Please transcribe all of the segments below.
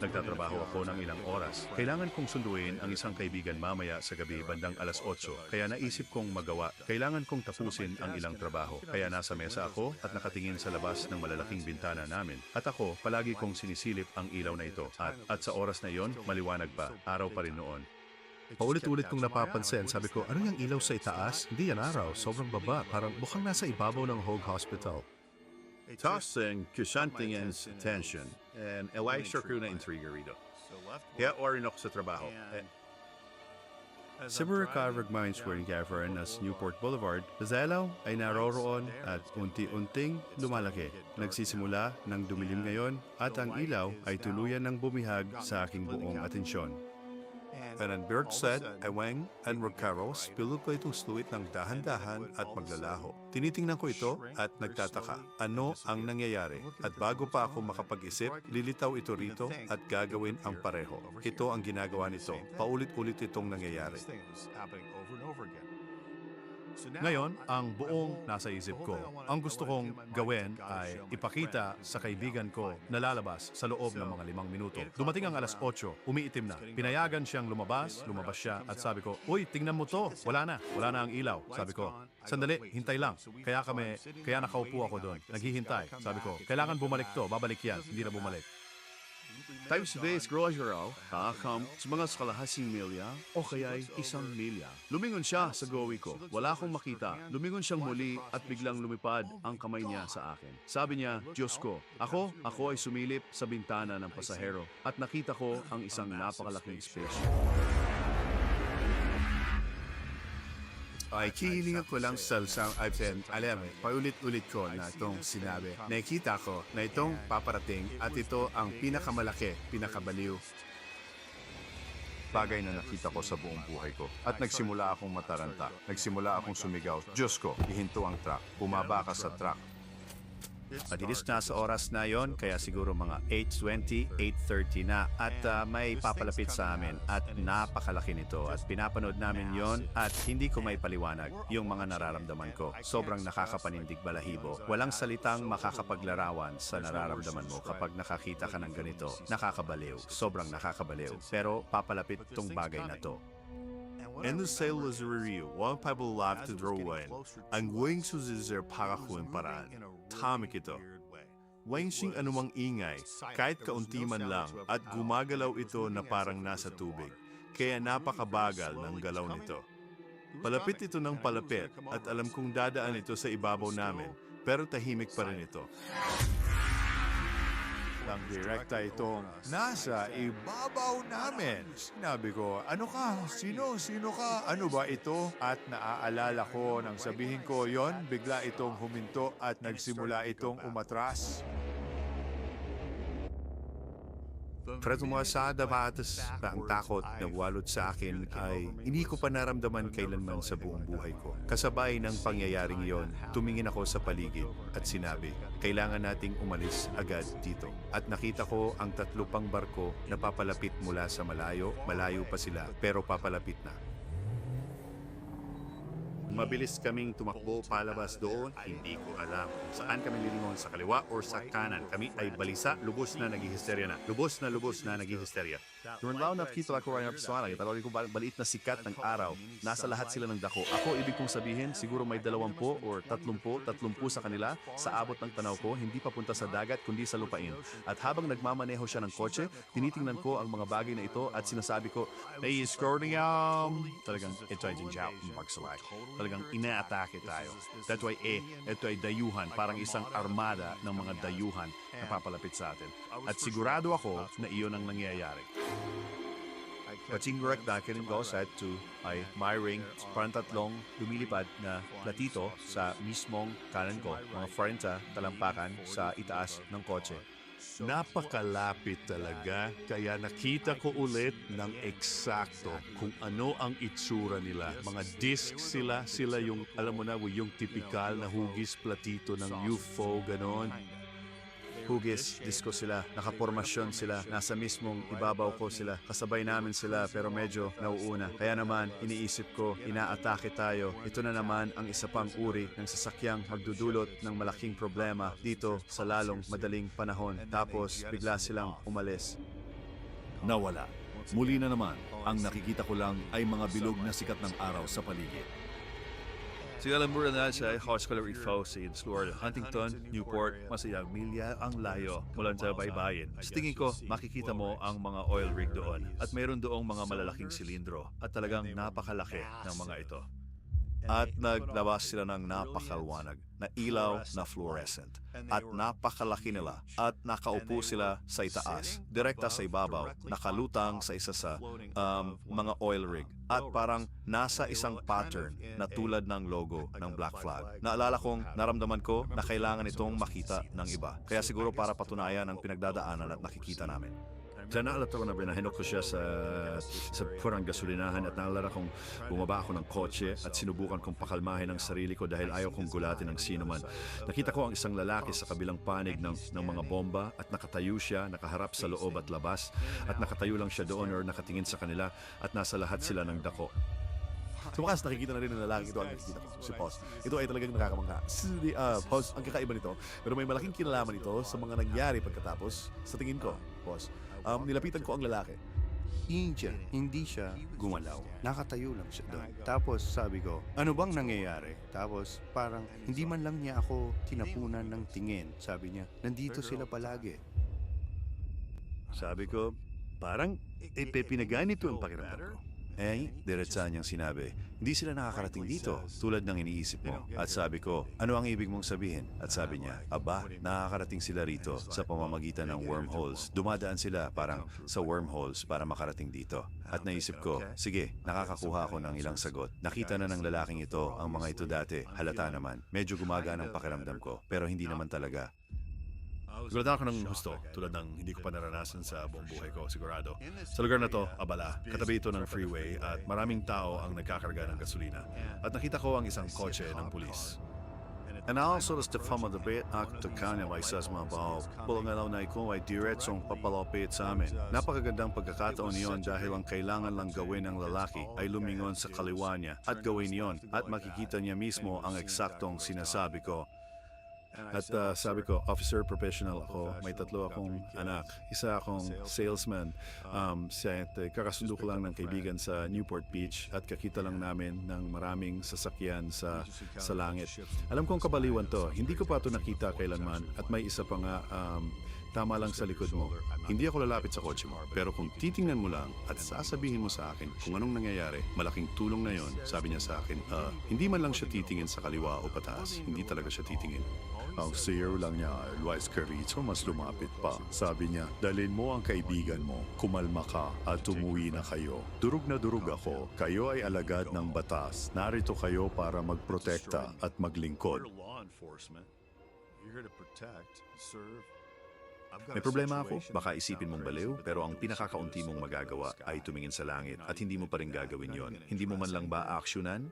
Nagtatrabaho ako ng ilang oras. Kailangan kong sunduin ang isang kaibigan mamaya sa gabi bandang alas 8, kaya naisip kong magawa. Kailangan kong tapusin ang ilang trabaho. Kaya nasa mesa ako at nakatingin sa labas ng malalaking bintana namin. At ako, palagi kong sinisilip ang ilaw na ito. At sa oras na iyon, maliwanag pa. Araw pa rin noon. Paulit-ulit kong napapansin, sabi ko, ano yung ilaw sa itaas? Hindi yan araw, sobrang baba, parang mukhang nasa ibabaw ng Hoag Hospital. Tossing Kushantingen's attention and Elisha crew na intriga rito. Kaya orin ako sa trabaho. Sa Burakavarg Mines where Gavern as Newport Boulevard, Lazalo ay naroroon at unti-unting lumalaki. Nagsisimula ng dumilim ngayon at ang ilaw ay tuluyan ng bumihag sa aking buong atensyon. And Bert said, Eweng and Rocaros, pilot ko itong sluit ng dahan-dahan at maglalaho. Tinitingnan ko ito at nagtataka, ano ang nangyayari? At bago pa ako makapag-isip, lilitaw ito rito at gagawin ang pareho. Ito ang ginagawa nito. Paulit-ulit itong nangyayari. Ngayon, ang buong nasa isip ko. Ang gusto kong gawin ay ipakita sa kaibigan ko na lalabas sa loob ng mga 5 minuto. Dumating ang alas 8, umiitim na. Pinayagan siyang lumabas siya at sabi ko, "Uy, tingnan mo to, wala na ang ilaw." Sabi ko, "Sandali, hintay lang." Kaya nakaupo ako doon, naghihintay. Sabi ko, "Kailangan bumalik to, babalik yan." Hindi na bumalik. Tayo sa base, grocery kakam sa mga kalahasing milya o kaya'y 1 milya. Lumingon siya sa gowi ko. Wala akong makita. Lumingon siyang muli at biglang lumipad ang kamay niya sa akin. Sabi niya, "Diyos ko, ako ay sumilip sa bintana ng pasahero at nakita ko ang isang napakalaking spaceship." Ay, kihilingan ko lang sa alam, paulit-ulit ko na itong sinabi. Nakita ko na itong paparating at ito ang pinakamalaki, pinakabaliw. Bagay na nakita ko sa buong buhay ko. At nagsimula akong mataranta. Nagsimula akong sumigaw, "Diyos ko, ihinto ang truck. Bumaba ka sa truck." Madilis na sa oras na yon, kaya siguro mga 8:20, 8:30 na at may papalapit sa amin at napakalaki nito at pinapanood namin yon at hindi ko may paliwanag yung mga nararamdaman ko. Sobrang nakakapanindig balahibo. Walang salitang makakapaglarawan sa nararamdaman mo kapag nakakita ka ng ganito. Nakakabaliw. Sobrang nakakabaliw. Pero papalapit itong bagay na to. And the sailors are real. One people love to draw in. Ang wings uzizir para kuwing paraan. Tamik ito. Wingsing anumang ingay, kahit kaunti man lang, at gumagalaw ito na parang nasa tubig. Kaya napakabagal ng galaw nito. Palapit ito ng palapit at alam kong dadaan ito sa ibabaw namin, pero tahimik pa rin ito. Ang direkta itong nasa ibabaw namin. Sinabi ko, ano ka? Sino ka? Ano ba ito? At naaalala ko nang sabihin ko yon, bigla itong huminto at nagsimula itong umatras. Pero mga sa dabatas na ang takot na walot sa akin ay hindi ko pa naramdaman kailanman sa buong buhay ko. Kasabay ng pangyayaring iyon, tumingin ako sa paligid at sinabi, kailangan nating umalis agad dito. At nakita ko ang 3 pang barko na papalapit mula sa malayo pa sila pero papalapit na. Mabilis kaming tumakbo palabas doon, hindi ko alam kung saan kami lilingon, sa kaliwa or sa kanan. Kami ay balisa, lubos na naghihisterya na. Lubos na naghihisterya. Turnaw na kita ko rin ang pisuanan. Itatawag ko baliit na sikat ng araw. Nasa lahat sila ng dako. Ako, ibig kong sabihin, siguro may 20 or 30 sa kanila. Sa abot ng tanaw ko, hindi papunta sa dagat kundi sa lupain. At habang nagmamaneho siya ng kotse, tinitingnan ko ang mga bagay na ito at sinasabi ko, talagang ito ay jinjaw, Marksalay. Talagang inaatake tayo. Ito ay dayuhan, parang isang armada ng mga dayuhan na papalapit sa atin. At sigurado ako na iyon ang nangyayari. Patsingurek na kiningo sa to ay miring parang 3 lumilipad na platito sa mismong kanan ko, mga 40 talampakan sa itaas ng kotse. Napakalapit talaga, kaya nakita ko ulit ng eksakto kung ano ang itsura nila. Mga disc sila yung, alam mo na, yung typical na hugis platito ng UFO, ganon. Hugis, disco sila, nakapormasyon sila, nasa mismong ibabaw ko sila, kasabay namin sila pero medyo nauuna. Kaya naman, iniisip ko, inaatake tayo. Ito na naman ang isa pang uri ng sasakyang magdudulot ng malaking problema dito sa lalong madaling panahon. Tapos, bigla silang umalis. nawala. Muli na naman, ang nakikita ko lang ay mga bilog na sikat ng araw sa paligid. Sigala mura na sa Hospital Ifo sa Florida, Huntington, Newport, masayang milya ang layo mula sa baybayin. Sa tingin ko, makikita mo ang mga oil rig doon at mayroon doong mga malalaking silindro at talagang napakalaki ng mga ito. At naglabas sila ng napakaliwanag na ilaw na fluorescent. At napakalaki nila. At nakaupo sila sa itaas, direkta sa ibabaw, nakalutang sa isa sa mga oil rig. At parang nasa isang pattern na tulad ng logo ng Black Flag. Naalala kong naramdaman ko na kailangan itong makita ng iba. Kaya siguro para patunayan ang pinagdadaanan at nakikita namin. Sa naalala ko na binahinok ko siya sa purang gasolinahan at naalala kong bumaba ako ng kotse at sinubukan kong pakalmahin ang sarili ko dahil ayaw kong gulatin ng sino man. Nakita ko ang isang lalaki sa kabilang panig ng mga bomba at nakatayo siya, nakaharap sa loob at labas at nakatayo lang siya doon or nakatingin sa kanila at nasa lahat sila ng dako. Sa wakas, nakikita na rin ng lalaki ito ang nakikita ko, si Pos. Ito ay talagang nakakamangha. Pos, ang kakaiba nito, pero may malaking kinalaman ito sa mga nangyari pagkatapos, sa tingin ko, Pos. Nilapitan ko ang lalaki. Hindi siya gumalaw. Nakatayo lang siya doon. Tapos sabi ko, ano bang nangyayari? Tapos parang hindi man lang niya ako tinapunan ng tingin. Sabi niya, nandito sila palagi. Sabi ko, parang pinaganito ang pakiramdam ko. Diretsa niyang sinabi, hindi sila nakakarating dito tulad ng iniisip mo. At sabi ko, ano ang ibig mong sabihin? At sabi niya, aba, nakakarating sila rito sa pamamagitan ng wormholes. Dumadaan sila parang sa wormholes para makarating dito. At naisip ko, sige, nakakakuha ako ng ilang sagot. Nakita na ng lalaking ito ang mga ito dati. Halata naman. Medyo gumagaan ang pakiramdam ko, pero hindi naman talaga. Sigurado ako ng gusto, tulad ng hindi ko pa naranasan sa buong buhay ko, sigurado. Sa lugar na to, abala, katabi ito ng freeway at maraming tao ang nagkakarga ng gasolina. At nakita ko ang isang kotse ng pulis. And also sa fama de bet akto kanya may sas mga bahog. Bulangalaw na ikaw ay diretsong papalapit sa amin. Napakagandang pagkakataon niyon dahil ang kailangan lang gawin ng lalaki ay lumingon sa kaliwa niya at gawin niyon at makikita niya mismo ang eksaktong sinasabi ko. At sabi ko, officer professional ako, may 3 akong anak, isa akong salesman. Kakasundo ko lang ng kaibigan sa Newport Beach at kakita lang namin ng maraming sasakyan sa langit. Alam kong kabaliwan to, hindi ko pa ito nakita kailanman at may isa pa nga tama lang sa likod mo. Hindi ako lalapit sa kotse mo, pero kung titingnan mo lang at sasabihin mo sa akin kung anong nangyayari, malaking tulong na yon. Sabi niya sa akin, hindi man lang siya titingin sa kaliwa o pataas, hindi talaga siya titingin. Ang sayo lang niya, Luis Carrito, mas lumapit pa. Sabi niya, dalhin mo ang kaibigan mo, kumalma ka at umuwi na kayo. Durog na durog ako, kayo ay alagad ng batas. Narito kayo para magprotekta at maglingkod. May problema ako? Baka isipin mong baliw, pero ang pinakakaunti mong magagawa ay tumingin sa langit at hindi mo pa rin gagawin yon. Hindi mo man lang ba aksyonan?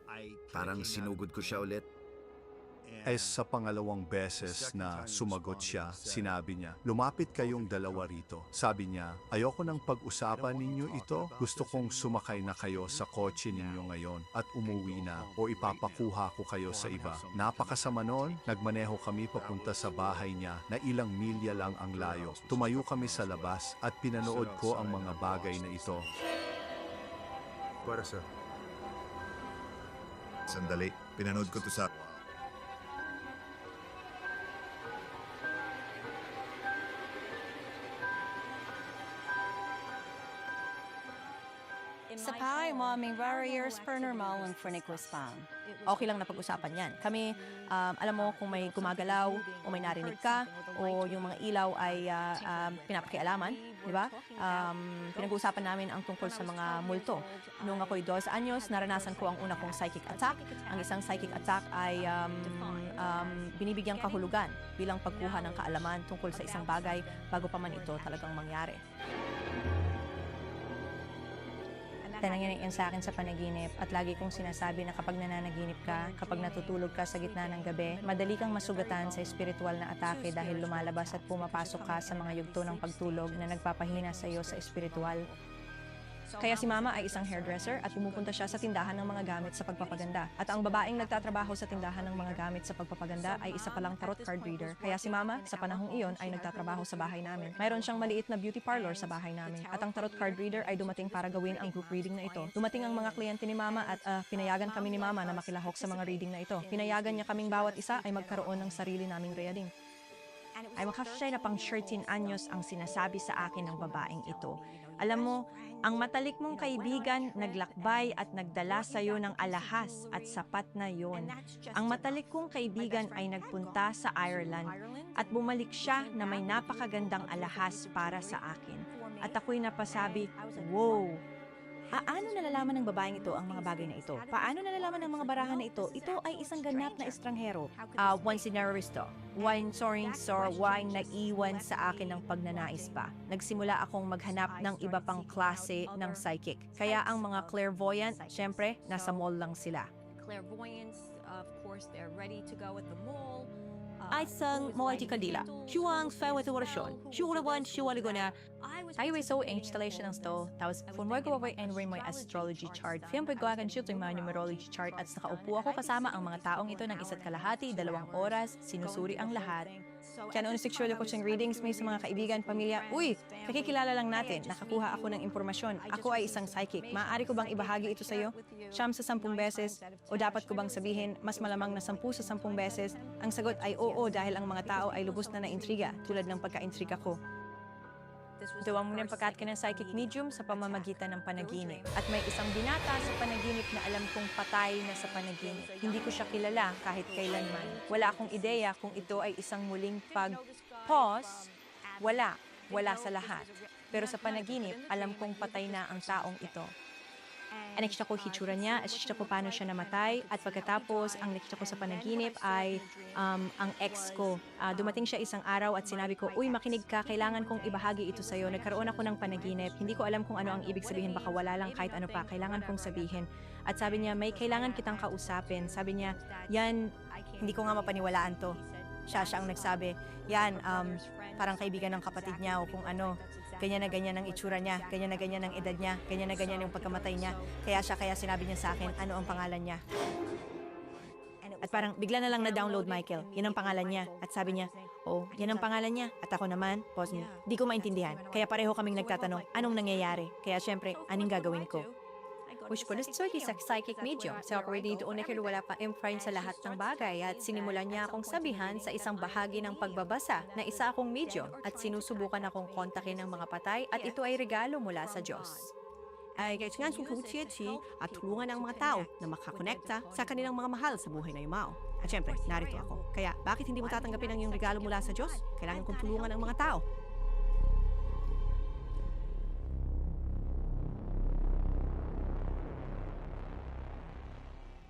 Parang sinugod ko siya ulit. Sa pangalawang beses na sumagot siya, sinabi niya, lumapit kayong dalawa rito. Sabi niya, ayoko nang pag-usapan ninyo ito. Gusto kong sumakay na kayo sa kotse ninyo ngayon at umuwi na o ipapakuha ko kayo sa iba. Napakasama noon, nagmaneho kami papunta sa bahay niya na ilang milya lang ang layo. Tumayo kami sa labas at pinanood ko ang mga bagay na ito. Para sa... Sandali, pinanood ko to sa... Sa pay mo, aming barriers per normal ang frenequispan. Okay lang na pag-usapan yan. Kami, alam mo kung may gumagalaw o may narinig ka o yung mga ilaw ay pinapakialaman, di ba? Pinag-uusapan namin ang tungkol sa mga multo. Noong ako'y 12 anyos, naranasan ko ang una kong psychic attack. Ang isang psychic attack ay binibigyang kahulugan bilang pagkuha ng kaalaman tungkol sa isang bagay bago pa man ito talagang mangyari. Nangyari yan sa akin sa panaginip at lagi kong sinasabi na kapag nananaginip ka, kapag natutulog ka sa gitna ng gabi, madali kang masugatan sa espiritual na atake dahil lumalabas at pumapasok ka sa mga yugto ng pagtulog na nagpapahina sa iyo sa espiritual. Kaya si Mama ay isang hairdresser at pumupunta siya sa tindahan ng mga gamit sa pagpapaganda. At ang babaeng nagtatrabaho sa tindahan ng mga gamit sa pagpapaganda ay isa palang tarot card reader. Kaya si Mama, sa panahong iyon, ay nagtatrabaho sa bahay namin. Mayroon siyang maliit na beauty parlor sa bahay namin. At ang tarot card reader ay dumating para gawin ang group reading na ito. Dumating ang mga kliyente ni Mama at pinayagan kami ni Mama na makilahok sa mga reading na ito. Pinayagan niya kaming bawat isa ay magkaroon ng sarili naming reading. Ay makasya na pang 13 anyos ang sinasabi sa akin ng babaeng ito. Alam mo, ang matalik mong kaibigan naglakbay at nagdala sa iyo ng alahas at sapat na yon. Ang matalik kong kaibigan ay nagpunta sa Ireland at bumalik siya na may napakagandang alahas para sa akin. At ako'y napasabi, wow! Paano nalalaman ng babaeng ito ang mga bagay na ito? Paano nalalaman ng mga barahan na ito? Ito ay isang ganap na estranghero. One sinaristo. One soaring sor, wine naiwan sa akin ng pagnanais pa. Nagsimula akong maghanap ng iba pang klase ng psychic. Kaya ang mga clairvoyant, syempre, nasa mall lang sila. Clairvoyance, of course, they're ready to go at the mall. Ay sang multi-kandila. Shuang fawat orasyon. Shurawan, shuwaligona. Tayo ay so installation ng sto. Tapos, kung mo ko ay entering my astrology chart, film ko akan shoot yung mga numerology chart at nakaupo ako kasama ang mga taong ito ng 1.5, 2 oras, sinusuri ang lahat. Kaya noon sexual ko siyang readings may sa mga kaibigan, pamilya, uy, kakikilala lang natin, nakakuha ako ng impormasyon. Ako ay isang psychic. Maaari ko bang ibahagi ito sa iyo? Siyam sa 10 beses? O dapat ko bang sabihin, mas malamang na 10 sa 10 beses? Ang sagot ay oo dahil ang mga tao ay lubos na naintriga, tulad ng pagka-intriga ko. Gawa mo ng pagkat ng psychic medium sa pamamagitan ng panaginip. At may isang binata sa panaginip na alam kong patay na sa panaginip. Hindi ko siya kilala kahit kailanman. Wala akong ideya kung ito ay isang muling pause. Wala sa lahat. Pero sa panaginip, alam kong patay na ang taong ito. Nakita ko hitsura niya, nakita ko paano siya namatay, at pagkatapos, ang nakita ko sa panaginip ay ang ex ko. Dumating siya isang araw at sinabi ko, uy, makinig ka, kailangan kong ibahagi ito sa'yo. Nagkaroon ako ng panaginip, hindi ko alam kung ano ang ibig sabihin, baka wala lang kahit ano pa, kailangan kong sabihin. At sabi niya, may kailangan kitang kausapin. Sabi niya, yan, hindi ko nga mapaniwalaan to. Siya ang nagsabi, yan, parang kaibigan ng kapatid niya o kung ano. Ganyan na ganyan ang itsura niya, ganyan na ganyan ang edad niya, ganyan na ganyan yung pagkamatay niya. Kaya sinabi niya sa akin, ano ang pangalan niya. At parang bigla na lang na-download Michael, yan ang pangalan niya. At sabi niya, oh, yan ang pangalan niya. At ako naman, pause niya, di ko maintindihan. Kaya pareho kaming nagtatanong, anong nangyayari? Kaya syempre, anong gagawin ko? Which po, so he's a psychic medium. So already doon na wala pa imprint sa lahat ng bagay at sinimulan niya akong sabihan sa isang bahagi ng pagbabasa na isa akong medium at sinusubukan akong kontakin ng mga patay at ito ay regalo mula sa Diyos. Ay kailangan kong kumutiyeti at tulungan ang mga tao na makakonekta sa kanilang mga mahal sa buhay na yumao. At syempre, narito ako. Kaya bakit hindi mo tatanggapin ang iyong regalo mula sa Diyos? Kailangan kong tulungan ang mga tao.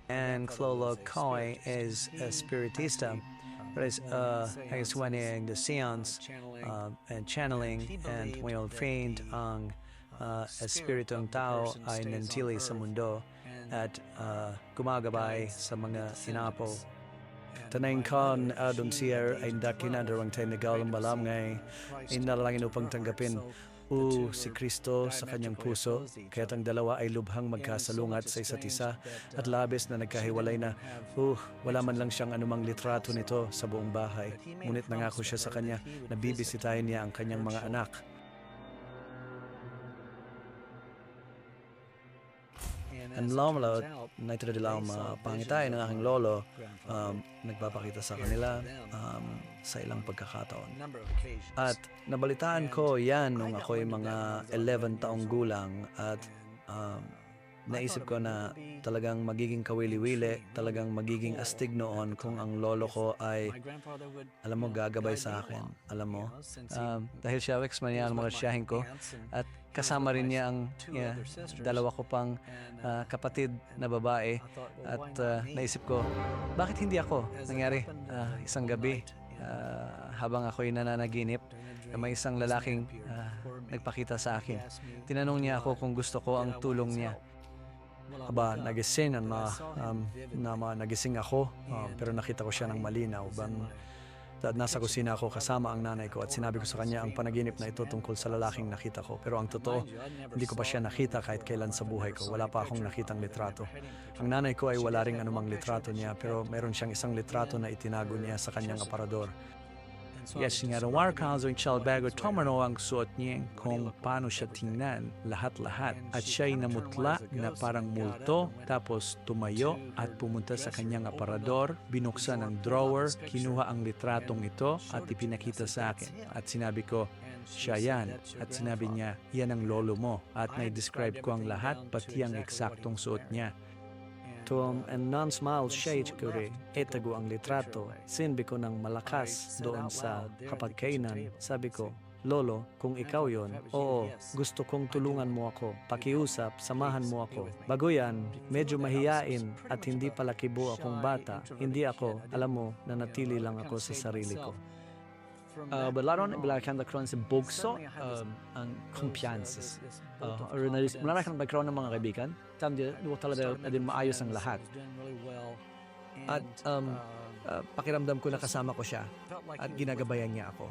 And Clolo Coy is a spiritista, but is winning the seance and channeling and well trained ang espiritong tao ay nantili sa mundo at gumagabay sa mga inapo. Tanayin kon adon siya ay dakinadarang tayo nagalang balam ngay inalangin upang tanggapin si Kristo sa kanyang puso, kaya't ang dalawa ay lubhang magkasalungat sa isa't isa at labis na nagkahiwalay na, wala man lang siyang anumang litrato nito sa buong bahay. Ngunit nangako siya sa kanya na bibisitahin niya ang kanyang mga anak. Ang lolo, naitadilang pangitay ng aking lolo, nagpapakita sa kanila sa ilang pagkakataon. At nabalitaan ko yan nung ako'y mga 11 taong gulang at naisip ko na talagang magiging kawili-wili, talagang magiging astig noon kung ang lolo ko ay, alam mo, gagabay sa akin. Alam mo, dahil siya ex-man niya ang mga siyahin ko at kasama rin niya ang dalawa ko pang kapatid na babae at naisip ko, bakit hindi ako? Nangyari isang gabi habang ako'y nananaginip na may isang lalaking nagpakita sa akin. Tinanong niya ako kung gusto ko ang tulong niya. Nagising nagising ako pero nakita ko siya ng malinaw. Nasa kusina ako kasama ang nanay ko at sinabi ko sa kanya ang panaginip na ito tungkol sa lalaking nakita ko. Pero ang totoo, hindi ko pa siya nakita kahit kailan sa buhay ko. Wala pa akong nakitang litrato. Ang nanay ko ay wala ring anumang litrato niya pero meron siyang isang litrato na itinago niya sa kanyang aparador. Yes, nga raw kaso yung child bago tumano ang suot niya kung paano siya tingnan lahat-lahat. At siya'y namutla na parang multo, tapos tumayo at pumunta sa kanyang aparador, binuksan ang drawer, kinuha ang litratong ito at ipinakita sa akin. At sinabi ko, siya yan. At sinabi niya, yan ang lolo mo. At na-describe ko ang lahat, pati ang eksaktong suot niya. Tuwang and non-smile shade ko rin, itago ang litrato. Sinbi ko ng malakas doon sa kapagkainan. Sabi ko, Lolo, kung ikaw yon, oo, gusto kong tulungan mo ako. Pakiusap, samahan mo ako. Bago yan, medyo mahiyain at hindi pala kibo akong bata. Hindi ako, alam mo, nanatili lang ako sa sarili ko. Balaron, balakan nagkaroon sa bugso ang kumpiyansa. Balakan nagkaroon ng mga kaibigan. Tama talaga na din maayos ang lahat. At pakiramdam ko na kasama ko siya at ginagabayan niya ako.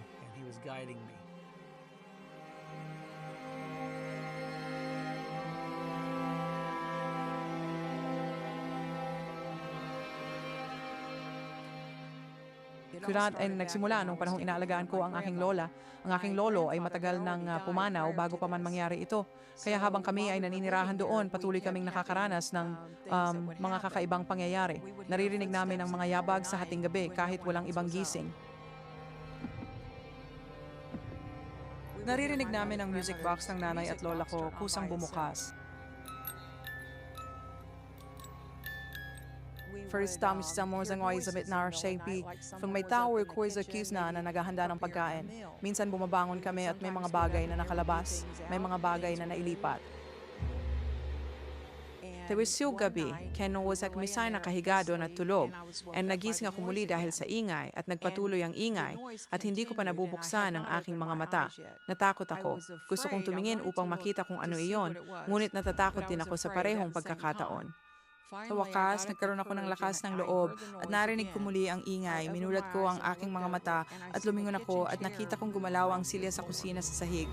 Lahat ay nagsimula nung panahong inaalagaan ko ang aking lola. Ang aking lolo ay matagal nang pumanaw bago pa man mangyari ito. Kaya habang kami ay naninirahan doon, patuloy kaming nakakaranas ng mga kakaibang pangyayari. Naririnig namin ang mga yabag sa hating gabi kahit walang ibang gising. Naririnig namin ang music box ng nanay at lola ko kusang bumukas. First time estamos ang Elizabeth na RCP. Kung may tao or coisa accused na naghahanda ng pagkain. Minsan bumabangon kami at may mga bagay na nakalabas. May mga bagay na nailipat. Tawisyo gabi, kaya nung wasak misay nakahigado na tulog, and nagising ako muli dahil sa ingay at nagpatuloy ang ingay at hindi ko pa nabubuksan ang aking mga mata. Natakot ako. Gusto kong tumingin upang makita kung ano iyon, ngunit natatakot din ako sa parehong pagkakataon. Sa wakas, nagkaroon ako ng lakas ng loob at narinig ko muli ang ingay. Minulat ko ang aking mga mata at lumingon ako at nakita kong gumalaw ang silya sa kusina sa sahig.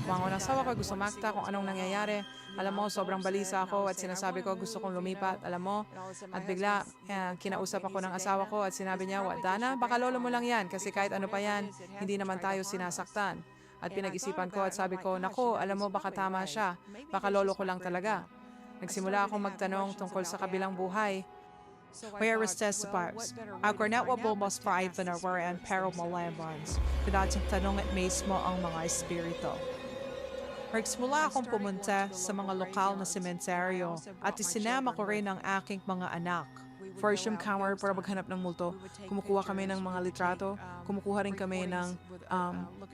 Mga asawa ko gusto makita kung anong nangyayari. Alam mo, sobrang balisa ako at sinasabi ko gusto kong lumipat. Alam mo, at bigla kinausap ako ng asawa ko at sinabi niya, Dana, baka lolo mo lang yan kasi kahit ano pa yan, hindi naman tayo sinasaktan. At pinag-isipan ko at sabi ko, nako, alam mo baka tama siya. Baka lolo ko lang talaga. Nagsimula akong magtanong tungkol sa kabilang buhay. Where is testifiers? Ako na wabulmos pa ay panawaran pero malambans. Kadating tanong at mismo ang mga espiritu. Nagsimula akong pumunta sa mga lokal na sementeryo at isinama ko rin ang aking mga anak. First yung camera para maghanap ng multo. Kumukuha kami ng mga litrato. Kumukuha rin kami ng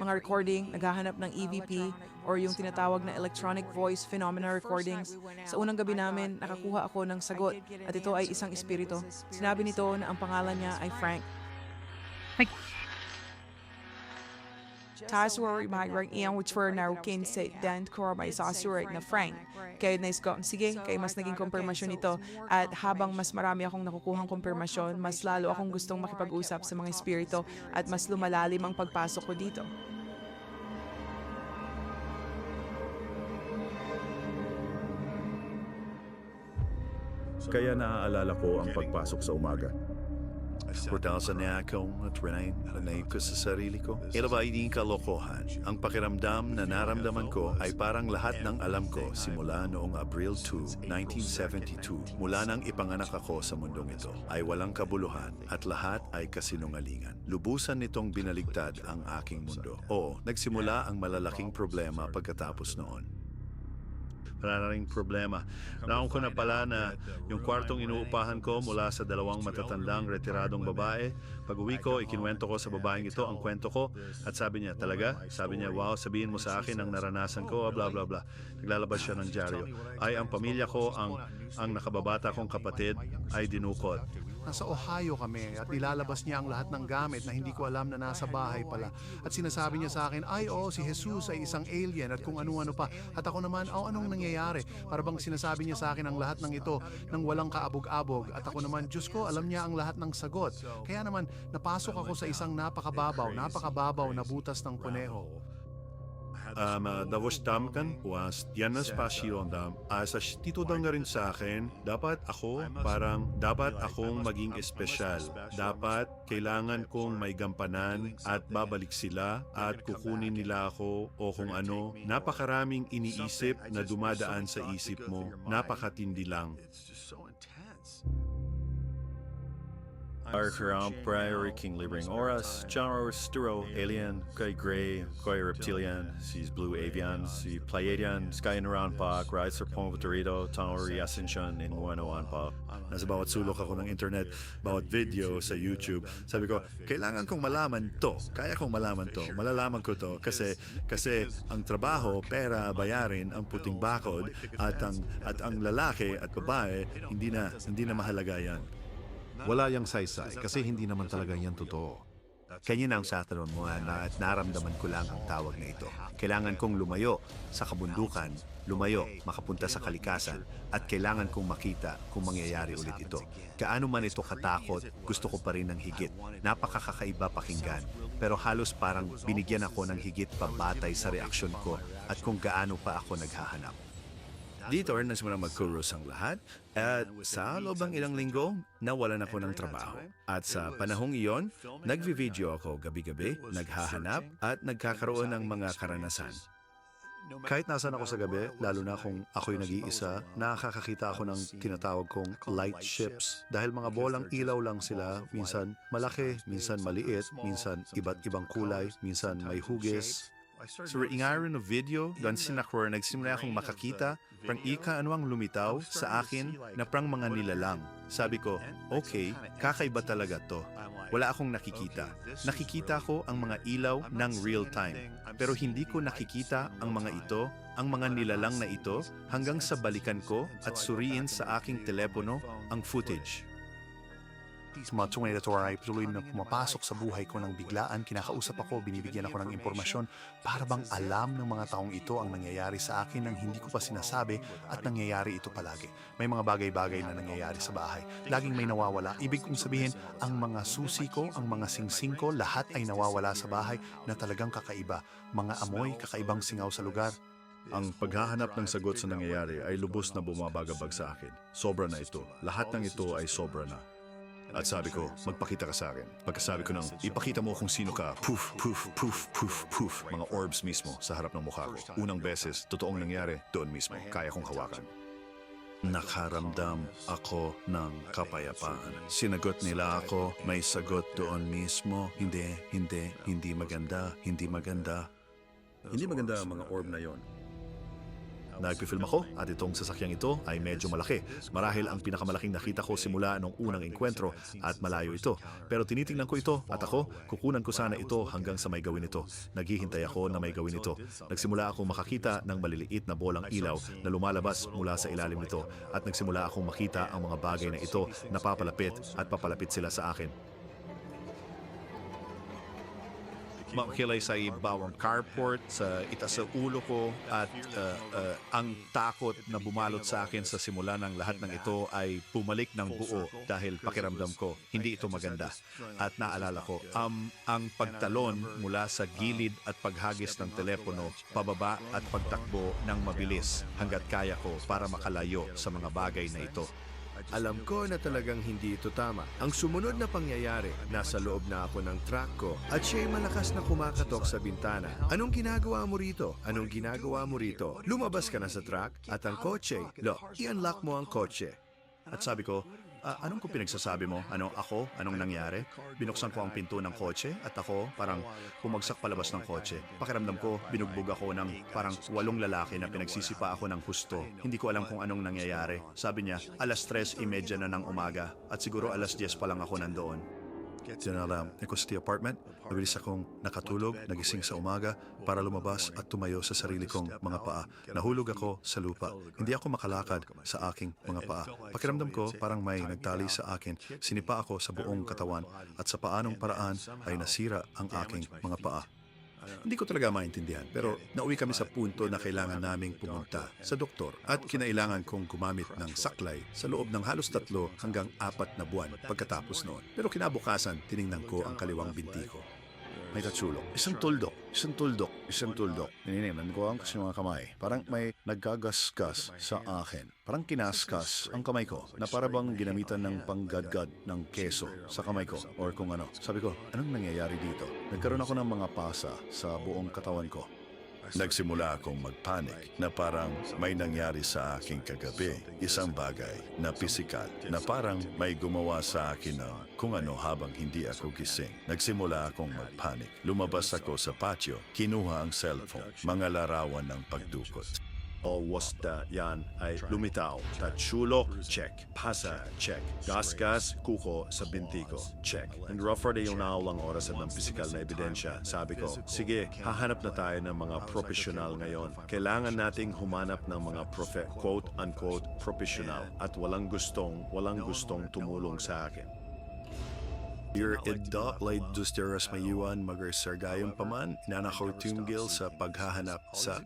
mga recording. Naghahanap ng EVP or yung tinatawag na electronic voice phenomena recordings. Sa unang gabi namin, nakakuha ako ng sagot at ito ay isang espiritu. Sinabi nito na ang pangalan niya ay Frank. Taswari migrant iyang which were narukin sa dan ko may sasurig na Frank. Kaya nais ko, sige, kaya mas naging konfirmasyon ito. At habang mas marami akong nakukuhang konfirmasyon, mas lalo akong gustong makipag-usap sa mga espiritu at mas lumalalim ang pagpasok ko dito. Kaya naaalala ko ang pagpasok sa umaga. Portal sa niya akong at renay ko sa sarili ko. Ito ba hindi kalokohan? Ang pakiramdam na naramdaman ko ay parang lahat ng alam ko simula noong Abril 2, 1972. Mula nang ipanganak ako sa mundong ito ay walang kabuluhan at lahat ay kasinungalingan. Lubusan nitong binaligtad ang aking mundo. Oo, nagsimula ang malalaking problema pagkatapos noon. Maraming problema. Naon ko na pala na yung kwartong inuupahan ko mula sa dalawang matatandang retiradong babae. Pag uwi ko, ikinuwento ko sa babaeng ito ang kwento ko at sabi niya, talaga? Sabi niya, wow, sabihin mo sa akin ang naranasan ko, bla bla bla. Naglalabas siya ng dyaryo. Ay, ang pamilya ko, ang nakababata kong kapatid ay dinukot. Nasa Ohio kami at nilalabas niya ang lahat ng gamit na hindi ko alam na nasa bahay pala. At sinasabi niya sa akin, ay oo, si Jesus ay isang alien at kung ano-ano pa. At ako naman, anong nangyayari? Para bang sinasabi niya sa akin ang lahat ng ito nang walang kaabog-abog. At ako naman, Diyos ko, alam niya ang lahat ng sagot. Kaya naman, napasok ako sa isang napakababaw na butas ng kuneho. Davos damkan was Dianas Pasiondam sa tito daw na rin sa akin, dapat akong maging espesyal. Dapat kailangan kong may gampanan at babalik sila at kukunin nila ako o kung ano. Napakaraming iniisip na dumadaan sa isip mo. Napakatindi lang. Arkaram, Priory, King Libring Oras, Jaro, Sturo, Alien, Kay Gray, Kay Reptilian, Seas Blue Avian, Si Pleiadian, Sky and Around Pak, Rise for Pong Torito, Tower Ascension, in 101 Pa. Nasa bawat sulok ako ng internet, bawat video sa YouTube, sabi ko, kailangan kong malaman to, kaya kong malaman to, malalaman ko to, kasi ang trabaho, pera, bayarin, ang puting bakod, at ang lalaki at babae, hindi na mahalaga yan. Wala yang saysay kasi hindi naman talaga yan totoo. Kanya na ang satanong mo na at naramdaman ko lang ang tawag na ito. Kailangan kong lumayo sa kabundukan, makapunta sa kalikasan, at kailangan kong makita kung mangyayari ulit ito. Kaano man ito katakot, gusto ko pa rin ng higit. Napakakaiba pakinggan, pero halos parang binigyan ako ng higit pabatay sa reaksyon ko at kung gaano pa ako naghahanap. Dito nagsimula mag-chorus ang lahat at sa loob ng ilang linggo, nawalan ako ng trabaho. At sa panahong iyon, nagvi-video ako gabi-gabi, naghahanap at nagkakaroon ng mga karanasan. Kahit nasan ako sa gabi, lalo na kung ako'y nag-iisa, nakakakita ako ng tinatawag kong light ships. Dahil mga bolang ilaw lang sila, minsan malaki, minsan maliit, minsan iba't ibang kulay, minsan may hugis. So ingaron ng video, doon sinakor, nagsimula akong makakita, prang ano ang lumitaw sa akin na prang mga nilalang. Sabi ko, okay, kakaiba talaga to. Wala akong nakikita. Nakikita ko ang mga ilaw ng real time. Pero hindi ko nakikita ang mga ito, ang mga nilalang na ito, hanggang sa balikan ko at suriin sa aking telepono ang footage. Mga tungay na ito ay patuloy na pumapasok sa buhay ko ng biglaan, kinakausap ako, binibigyan ako ng impormasyon para bang alam ng mga taong ito ang nangyayari sa akin nang hindi ko pa sinasabi at nangyayari ito palagi. May mga bagay-bagay na nangyayari sa bahay. Laging may nawawala. Ibig kong sabihin, ang mga susi ko, ang mga singsing ko, lahat ay nawawala sa bahay na talagang kakaiba. Mga amoy, kakaibang singaw sa lugar. Ang paghahanap ng sagot sa nangyayari ay lubos na bumabagabag sa akin. Sobra na ito. Lahat ng ito ay sobra na. At sabi ko, magpakita ka sa akin. Pagkasabi ko ng, ipakita mo kung sino ka, poof, poof, poof, poof, poof. Mga orbs mismo sa harap ng mukha ko. Unang beses, totoong nangyari, doon mismo. Kaya kong hawakan. Nakaramdam ako ng kapayapaan. Sinagot nila ako, may sagot doon mismo. Hindi maganda. Hindi maganda ang mga orb na yon. Nagpifilm ako at itong sasakyang ito ay medyo malaki. Marahil ang pinakamalaking nakita ko simula nung unang enkwentro at malayo ito. Pero tinitingnan ko ito at ako, kukunan ko sana ito hanggang sa may gawin ito. Naghihintay ako na may gawin ito. Nagsimula akong makakita ng maliliit na bolang ilaw na lumalabas mula sa ilalim nito at nagsimula akong makita ang mga bagay na ito na papalapit at papalapit sila sa akin. Makilay sa bawang carport, sa itaas sa ulo ko at ang takot na bumalot sa akin sa simula ng lahat ng ito ay bumalik ng buo dahil pakiramdam ko hindi ito maganda. At naalala ko, ang pagtalon mula sa gilid at paghagis ng telepono, pababa at pagtakbo ng mabilis hanggat kaya ko para makalayo sa mga bagay na ito. Alam ko na talagang hindi ito tama. Ang sumunod na pangyayari, nasa loob na ako ng truck ko at siya'y malakas na kumakatok sa bintana. Anong ginagawa mo rito? Anong ginagawa mo rito? Lumabas ka na sa truck at ang kotse. I-unlock mo ang kotse. At sabi ko, anong ko pinagsasabi mo? Anong nangyari? Binuksan ko ang pinto ng kotse at ako parang bumagsak palabas ng kotse. Pakiramdam ko, binugbog ako ng parang 8 lalaki na pinagsisipa ako ng husto. Hindi ko alam kung anong nangyayari. Sabi niya, 3:30 na ng umaga at siguro 10:00 pa lang ako nandoon. Dinala ako sa apartment, mabilis akong nakatulog, nagising sa umaga para lumabas at tumayo sa sarili kong mga paa. Nahulog ako sa lupa. Hindi ako makalakad sa aking mga paa. Pakiramdam ko parang may nagtali sa akin. Sinipa ako sa buong katawan at sa paanong paraan ay nasira ang aking mga paa. Hindi ko talaga maintindihan, pero nauwi kami sa punto na kailangan naming pumunta sa doktor at kinailangan kong gumamit ng saklay sa loob ng halos 3 hanggang 4 na buwan pagkatapos noon. Pero kinabukasan, tiningnan ko ang kaliwang binti ko. May tatsulok. Isang tuldok. Nininingan ko ang kasi mga kamay. Parang may nagkagasgas sa akin. Parang kinaskas ang kamay ko na para bang ginamitan ng panggadgad ng keso sa kamay ko or kung ano. Sabi ko, anong nangyayari dito? Nagkaroon ako ng mga pasa sa buong katawan ko. Nagsimula akong magpanik na parang may nangyari sa aking kagabi. Isang bagay na pisikal na parang may gumawa sa akin ng kung ano habang hindi ako gising. Nagsimula akong magpanik. Lumabas ako sa patio, kinuha ang cellphone, mga larawan ng pagdukot. O wasta yan ay lumitaw. Tatsulok, check. Pasa, check. Gasgas, kuko sa binti ko, check. And rougher day yung naulang oras at ng pisikal na ebidensya. Sabi ko, sige, hahanap na tayo ng mga profesional ngayon. Kailangan nating humanap ng mga quote-unquote professional at walang gustong tumulong sa akin. Your idda lay dusteras mayuan magarsargayon paman inanakaw tunggil sa paghahanap sa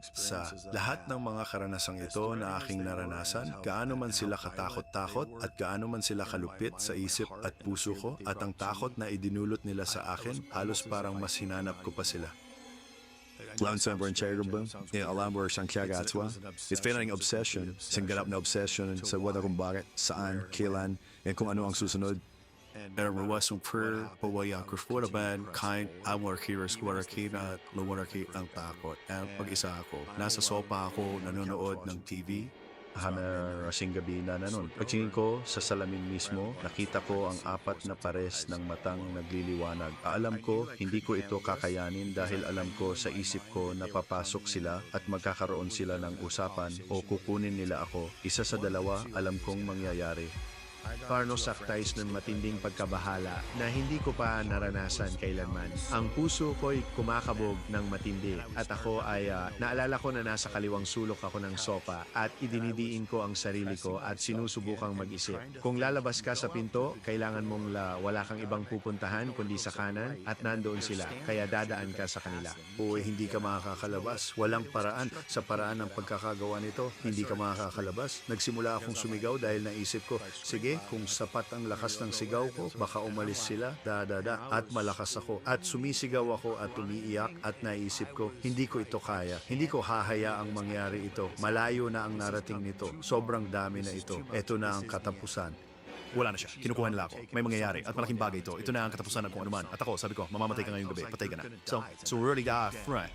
lahat ng mga karanasang ito na aking naranasan, gaano man sila katakot-takot at gaano man sila kalupit sa isip at puso ko at ang takot na idinulot nila sa akin, halos parang mas hinanap ko pa sila. Alam mo siyang kagatswa. It's feeling obsession. Isang ganap na obsession sa wala kung bakit, saan, kailan, and kung ano ang susunod. Pero mawasong prayer, pawaya ko for the band, kind, amorkiras, warakina, at luwaraki ang takot. At pag-isa ako, nasa sopa ako, nanonood ng TV. Rasing gabi na nanon. Pagtingin ko sa salamin mismo, nakita ko ang 4 na pares ng matang nagliliwanag. Alam ko, hindi ko ito kakayanin dahil alam ko sa isip ko na papasok sila at magkakaroon sila ng usapan o kukunin nila ako. Isa sa dalawa, alam kong mangyayari. Parno saktais ng matinding pagkabahala na hindi ko pa naranasan kailanman. Ang puso ko'y kumakabog ng matindi at ako ay naalala ko na nasa kaliwang sulok ako ng sofa at idinidiin ko ang sarili ko at sinusubukang mag-isip. Kung lalabas ka sa pinto, kailangan mong wala kang ibang pupuntahan kundi sa kanan at nandoon sila, kaya dadaan ka sa kanila. Uy, hindi ka makakalabas. Walang paraan. Sa paraan ng pagkakagawa nito, hindi ka makakalabas. Nagsimula akong sumigaw dahil naisip ko, sige, kung sapat ang lakas ng sigaw ko, baka umalis sila, at malakas ako. At sumisigaw ako at umiiyak at naisip ko, hindi ko ito kaya. Hindi ko hahayaang mangyari ito. Malayo na ang narating nito. Sobrang dami na ito. Ito na ang katapusan. Wala na siya. Kinukuha nila ako. May mangyayari at malaking bagay ito. Ito na ang katapusan ng kung anuman. At ako, sabi ko, mamamatay ka ngayong gabi. Patay ka na. So really front.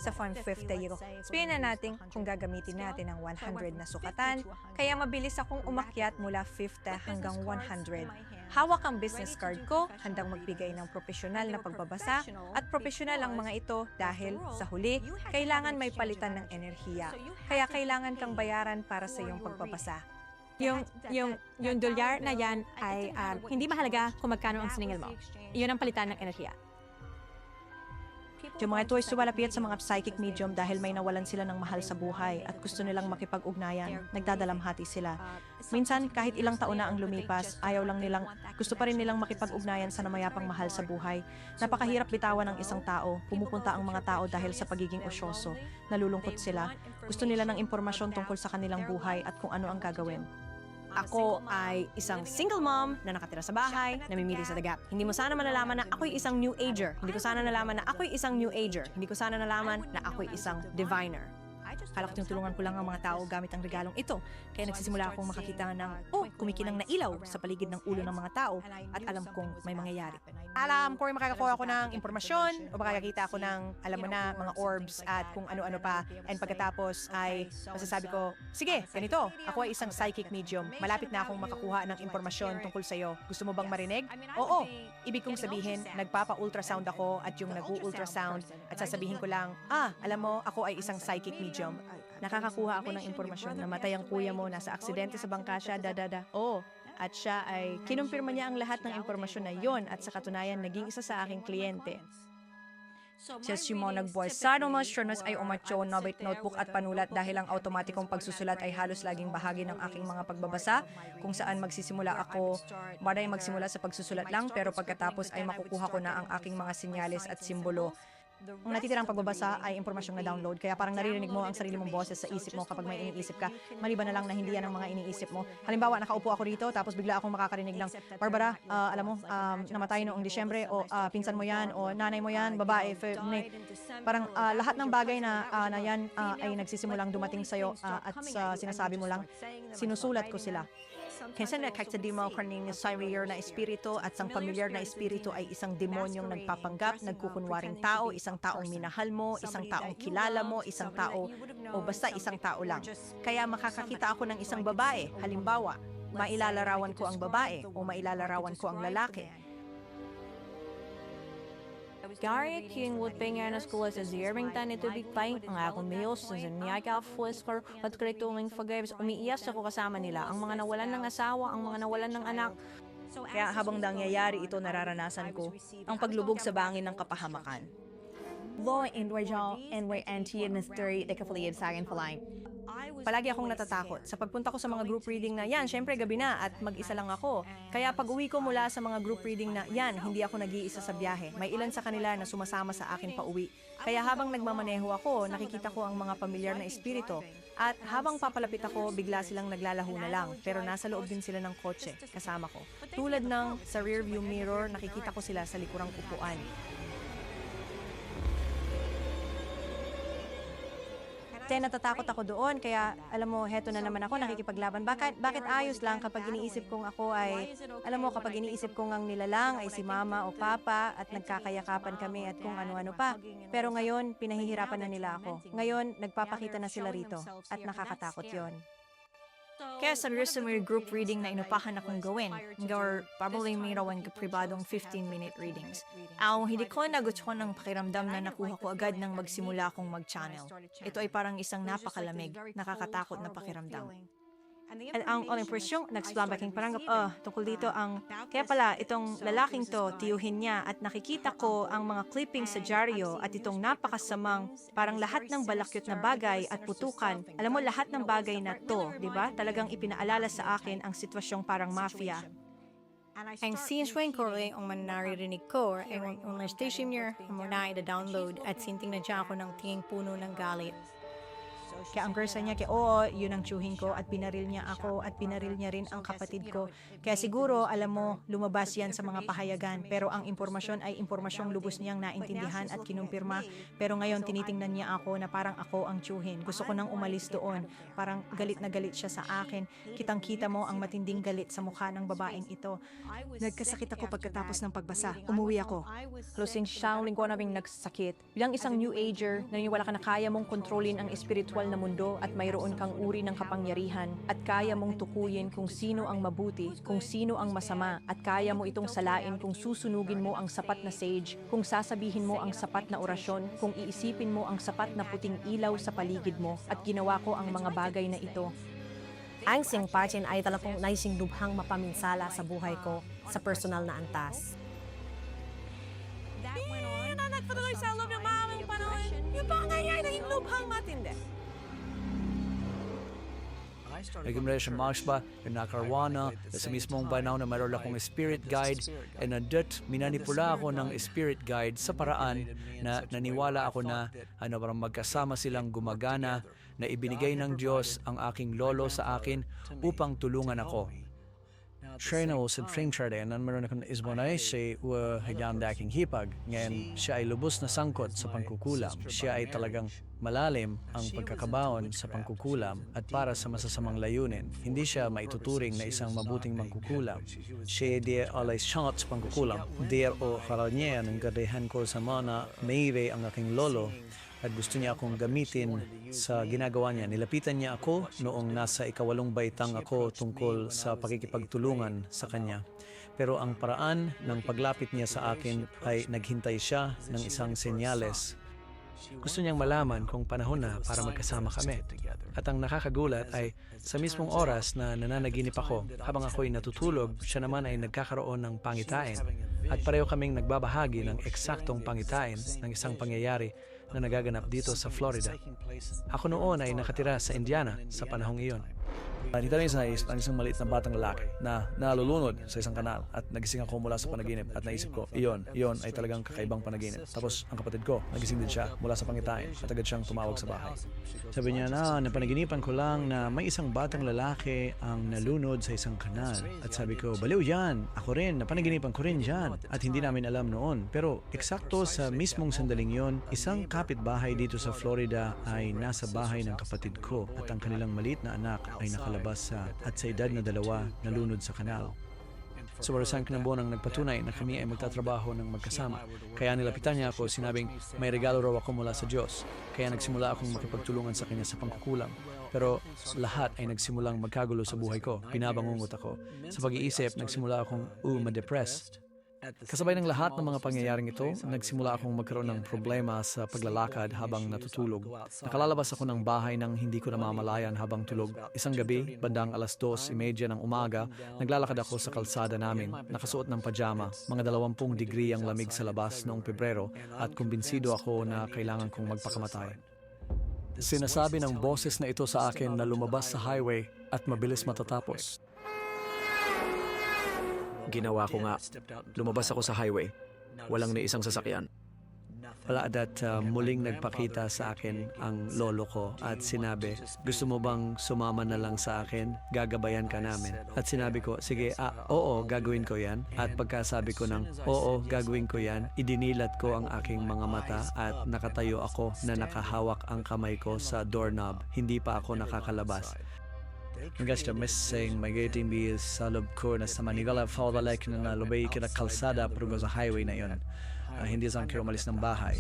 Sa 550 euro. Sabihin na natin kung gagamitin natin ang 100 na sukatan, kaya mabilis akong umakyat mula 50 hanggang 100. Hawak ang business card ko, handang magbigay ng profesional na pagbabasa, at profesional ang mga ito dahil, sa huli, kailangan may palitan ng enerhiya. Kaya kailangan kang bayaran para sa iyong pagbabasa. Yung dolyar na yan ay hindi mahalaga kung magkano ang siningil mo. Iyon ang palitan ng enerhiya. Yung mga ito ay sumalapit sa mga psychic medium dahil may nawalan sila ng mahal sa buhay at gusto nilang makipag-ugnayan, nagdadalamhati sila. Minsan, kahit ilang taon na ang lumipas, gusto pa rin nilang makipag-ugnayan sa namayapang mahal sa buhay. Napakahirap bitawan ng isang tao, pumupunta ang mga tao dahil sa pagiging osyoso, nalulungkot sila, gusto nila ng impormasyon tungkol sa kanilang buhay at kung ano ang gagawin. Ako ay isang single mom na nakatira sa bahay, namimili sa dagat. Hindi mo sana malalaman na ako'y isang new ager. Hindi ko sana nalaman na ako'y isang new ager. Hindi ko sana nalaman na ako'y isang diviner. Kala ko tinutulungan ko lang ang mga tao gamit ang regalong ito. Kaya nagsisimula akong makakita ng, kumikinang na ilaw sa paligid ng ulo ng mga tao at alam kong may mangyayari. Alam ko makakakuha ako ng impormasyon o makakakita ako ng, alam mo na, mga orbs at kung ano-ano pa. And pagkatapos ay masasabi ko, sige, ganito, ako ay isang psychic medium. Malapit na akong makakuha ng impormasyon tungkol sa'yo. Gusto mo bang marinig? Oo. Ibig kong sabihin, nagpapa-ultrasound ako at yung nag-ultrasound at sasabihin ko lang, alam mo, ako ay isang psychic medium. Nakakakuha ako ng impormasyon na matay ang kuya mo, nasa aksidente sa bangka siya, Oo. at siya ay kinumpirma niya ang lahat ng impormasyon na yon at sa katunayan naging isa sa aking kliyente. Siya Simon nagbosado mas Shernos ay umatyo notebook at panulat dahil ang automatikong pagsusulat ay halos laging bahagi ng aking mga pagbabasa kung saan magsisimula ako, baday magsimula sa pagsusulat lang pero pagkatapos ay makukuha ko na ang aking mga senyales at simbolo. Ang natitirang pagbabasa ay impormasyong na-download, kaya parang naririnig mo ang sarili mong boses sa isip mo kapag may iniisip ka, maliban na lang na hindi yan ang mga iniisip mo. Halimbawa, nakaupo ako rito, tapos bigla akong makakarinig ng, Barbara, alam mo, namatay noong Disyembre, o pinsan mo yan, o nanay mo yan, babae, parang lahat ng bagay na yan ay nagsisimulang dumating sa'yo at sinasabi mo lang, sinusulat ko sila. Kinsan nakakita di mo kaning surreal na espiritu at sang pamilyar na espiritu ay isang demonyong nagpapanggap, nagkukunwaring tao, isang taong minahal mo, isang taong kilala mo, isang tao o basta isang tao lang. Kaya makakakita ako ng isang babae, halimbawa, mailalarawan ko ang babae o mailalarawan ko ang lalaki. Gary King would pay nga na school sa Ziermington ito bigpay ang akong meals sa Zaniaga Flisker at kretuling fagayos umiiyas ako kasama nila ang mga nawalan ng asawa, ang mga nawalan ng anak. Kaya habang nangyayari ito, nararanasan ko ang paglubog sa bangin ng kapahamakan. Palagi akong natatakot. Sa pagpunta ko sa mga group reading na yan, syempre gabi na at mag-isa lang ako. Kaya pag uwi ko mula sa mga group reading na yan, hindi ako nag-iisa sa biyahe. May ilan sa kanila na sumasama sa akin pa uwi. Kaya habang nagmamaneho ako, nakikita ko ang mga pamilyar na espiritu. At habang papalapit ako, bigla silang naglalaho na lang. Pero nasa loob din sila ng kotse, kasama ko. Tulad ng sa rear view mirror, nakikita ko sila sa likurang upuan. Kaya natatakot ako doon, kaya alam mo, heto na naman ako, nakikipaglaban. Bakit ayos lang kapag iniisip kong ako ay, alam mo, kapag iniisip kong ang nilalang ay si mama o papa at nagkakayakapan kami at kung ano-ano pa. Pero ngayon, pinahihirapan na nila ako. Ngayon, nagpapakita na sila rito at nakakatakot yon. Kaya seryoso may group reading na inupahan akong gawin. Or probably mayroon pribadong 15-minute readings. Hindi ko nagusto ko ng pakiramdam na nakuha ko agad nang magsimula akong mag-channel. Ito ay parang isang napakalamig, nakakatakot na pakiramdam. At ang impresyong nagslamaking parang, tungkol dito kaya pala itong lalaking to, tiyuhin niya at nakikita ko ang mga clippings sa dyaryo at itong napakasamang, parang lahat ng balakyot na bagay at putukan. Alam mo, lahat ng bagay na to, di ba? Talagang ipinaalala sa akin ang sitwasyong parang mafia. Ang sinswing ko rin ang manaririnig ko ay ang station niya muna i-download at sinting na dyan ako ng tinging puno ng galit. Kaya ang person niya, yun ang tiyuhin ko at pinaril niya ako at pinaril niya rin ang kapatid ko. Kaya siguro, alam mo, lumabas yan sa mga pahayagan. Pero ang impormasyon ay impormasyong lubos niyang naintindihan at kinumpirma. Pero ngayon, tinitingnan niya ako na parang ako ang tiyuhin. Gusto ko nang umalis doon. Parang galit na galit siya sa akin. Kitang-kita mo ang matinding galit sa mukha ng babaeng ito. Nagkasakit ako pagkatapos ng pagbasa. Umuwi ako. Halos siyang linggo naming nagsakit. Bilang isang new ager, naniniwala ka na kaya mong kontrolin ang espiritual na mundo at mayroon kang uri ng kapangyarihan at kaya mong tukuyin kung sino ang mabuti, kung sino ang masama at kaya mo itong salain kung susunugin mo ang sapat na sage, kung sasabihin mo ang sapat na orasyon, kung iisipin mo ang sapat na puting ilaw sa paligid mo at ginawa ko ang mga bagay na ito. Ang singpatin ay talagang naisingdubhang mapaminsala sa buhay ko sa personal na antas. Nagpatuloy sa loob ng mamang panahon, yung pangyayari na hinlubhang matindi. Nagimre siya masba, nakarwana, sa mismong banaw na mayroon akong spirit guide, and nandot, minanipula ako ng spirit guide sa paraan na naniwala ako na parang magkasama silang gumagana, na ibinigay ng Diyos ang aking lolo sa akin upang tulungan ako. Siya na sa Pringchard na meron akong isbonay siya higyan daking hipag. Ngayon, siya ay lubos na sangkot sa pangkukulam. Siya ay talagang malalim ang pagkakabaon sa pangkukulam at para sa masasamang layunin. Hindi siya maituturing na isang mabuting mangkukulam. Siya di alay siyang sa pangkukulam. Diya o karanya ng gadehan ko sa mana mayre ang aking lolo at gusto niya akong gamitin sa ginagawa niya. Nilapitan niya ako noong nasa 8 baitang ako tungkol sa pakikipagtulungan sa kanya. Pero ang paraan ng paglapit niya sa akin ay naghintay siya ng isang senyales. Gusto niyang malaman kung panahon na para magkasama kami. At ang nakakagulat ay sa mismong oras na nananaginip ako, habang ako'y natutulog, siya naman ay nagkakaroon ng pangitain. At pareho kaming nagbabahagi ng eksaktong pangitain ng isang pangyayari na nagaganap dito sa Florida. Ako noon ay nakatira sa Indiana sa panahong iyon. Nakita rin sa isang maliit na batang lalaki na nalulunod sa isang kanal at nagising ako mula sa panaginip at naisip ko, iyon ay talagang kakaibang panaginip. Tapos ang kapatid ko, nagising din siya mula sa pangitain at agad siyang tumawag sa bahay. Sabi niya na napanaginipan ko lang na may isang batang lalaki ang nalunod sa isang kanal. At sabi ko, baliw yan, ako rin, napanaginipan ko rin yan. At hindi namin alam noon. Pero eksakto sa mismong sandaling yon, isang kapitbahay dito sa Florida ay nasa bahay ng kapatid ko at ang kanilang maliit na anak ay nakalabas at sa edad na 2 nalunod sa kanal. Sa oras ng nang nagpatunay na kami ay magtatrabaho ng magkasama. Kaya nilapitan niya ako, sinabing may regalo raw ako mula sa Diyos. Kaya nagsimula akong makipagtulungan sa kanya sa pangkukulam. Pero lahat ay nagsimulang magkagulo sa buhay ko. Pinabangungot ako. Sa pag-iisip, nagsimula akong ma-depressed. Kasabay ng lahat ng mga pangyayaring ito, nagsimula akong magkaroon ng problema sa paglalakad habang natutulog. Nakalalabas ako ng bahay nang hindi ko namamalayan habang tulog. Isang gabi, bandang 2:30 ng umaga, naglalakad ako sa kalsada namin, nakasuot ng pajama, mga 20 degree ang lamig sa labas noong Pebrero at kumbinsido ako na kailangan kong magpakamatay. Sinasabi ng boses na ito sa akin na lumabas sa highway at mabilis matatapos. Ginawa ko nga. Lumabas ako sa highway. Walang ni isang sasakyan. Wala at muling nagpakita sa akin ang lolo ko at sinabi, gusto mo bang sumama na lang sa akin? Gagabayan ka namin. At sinabi ko, sige, oo, gagawin ko yan. At pagkasabi ko ng, oo, gagawin ko yan, idinilat ko ang aking mga mata at nakatayo ako na nakahawak ang kamay ko sa doorknob. Hindi pa ako nakakalabas. Hanggang siya missing, may gating bihis sa loob ko na sa Manigala, Florida like na nalubay kita kalsada pero sa highway na yon. Hindi saan kayo umalis ng bahay.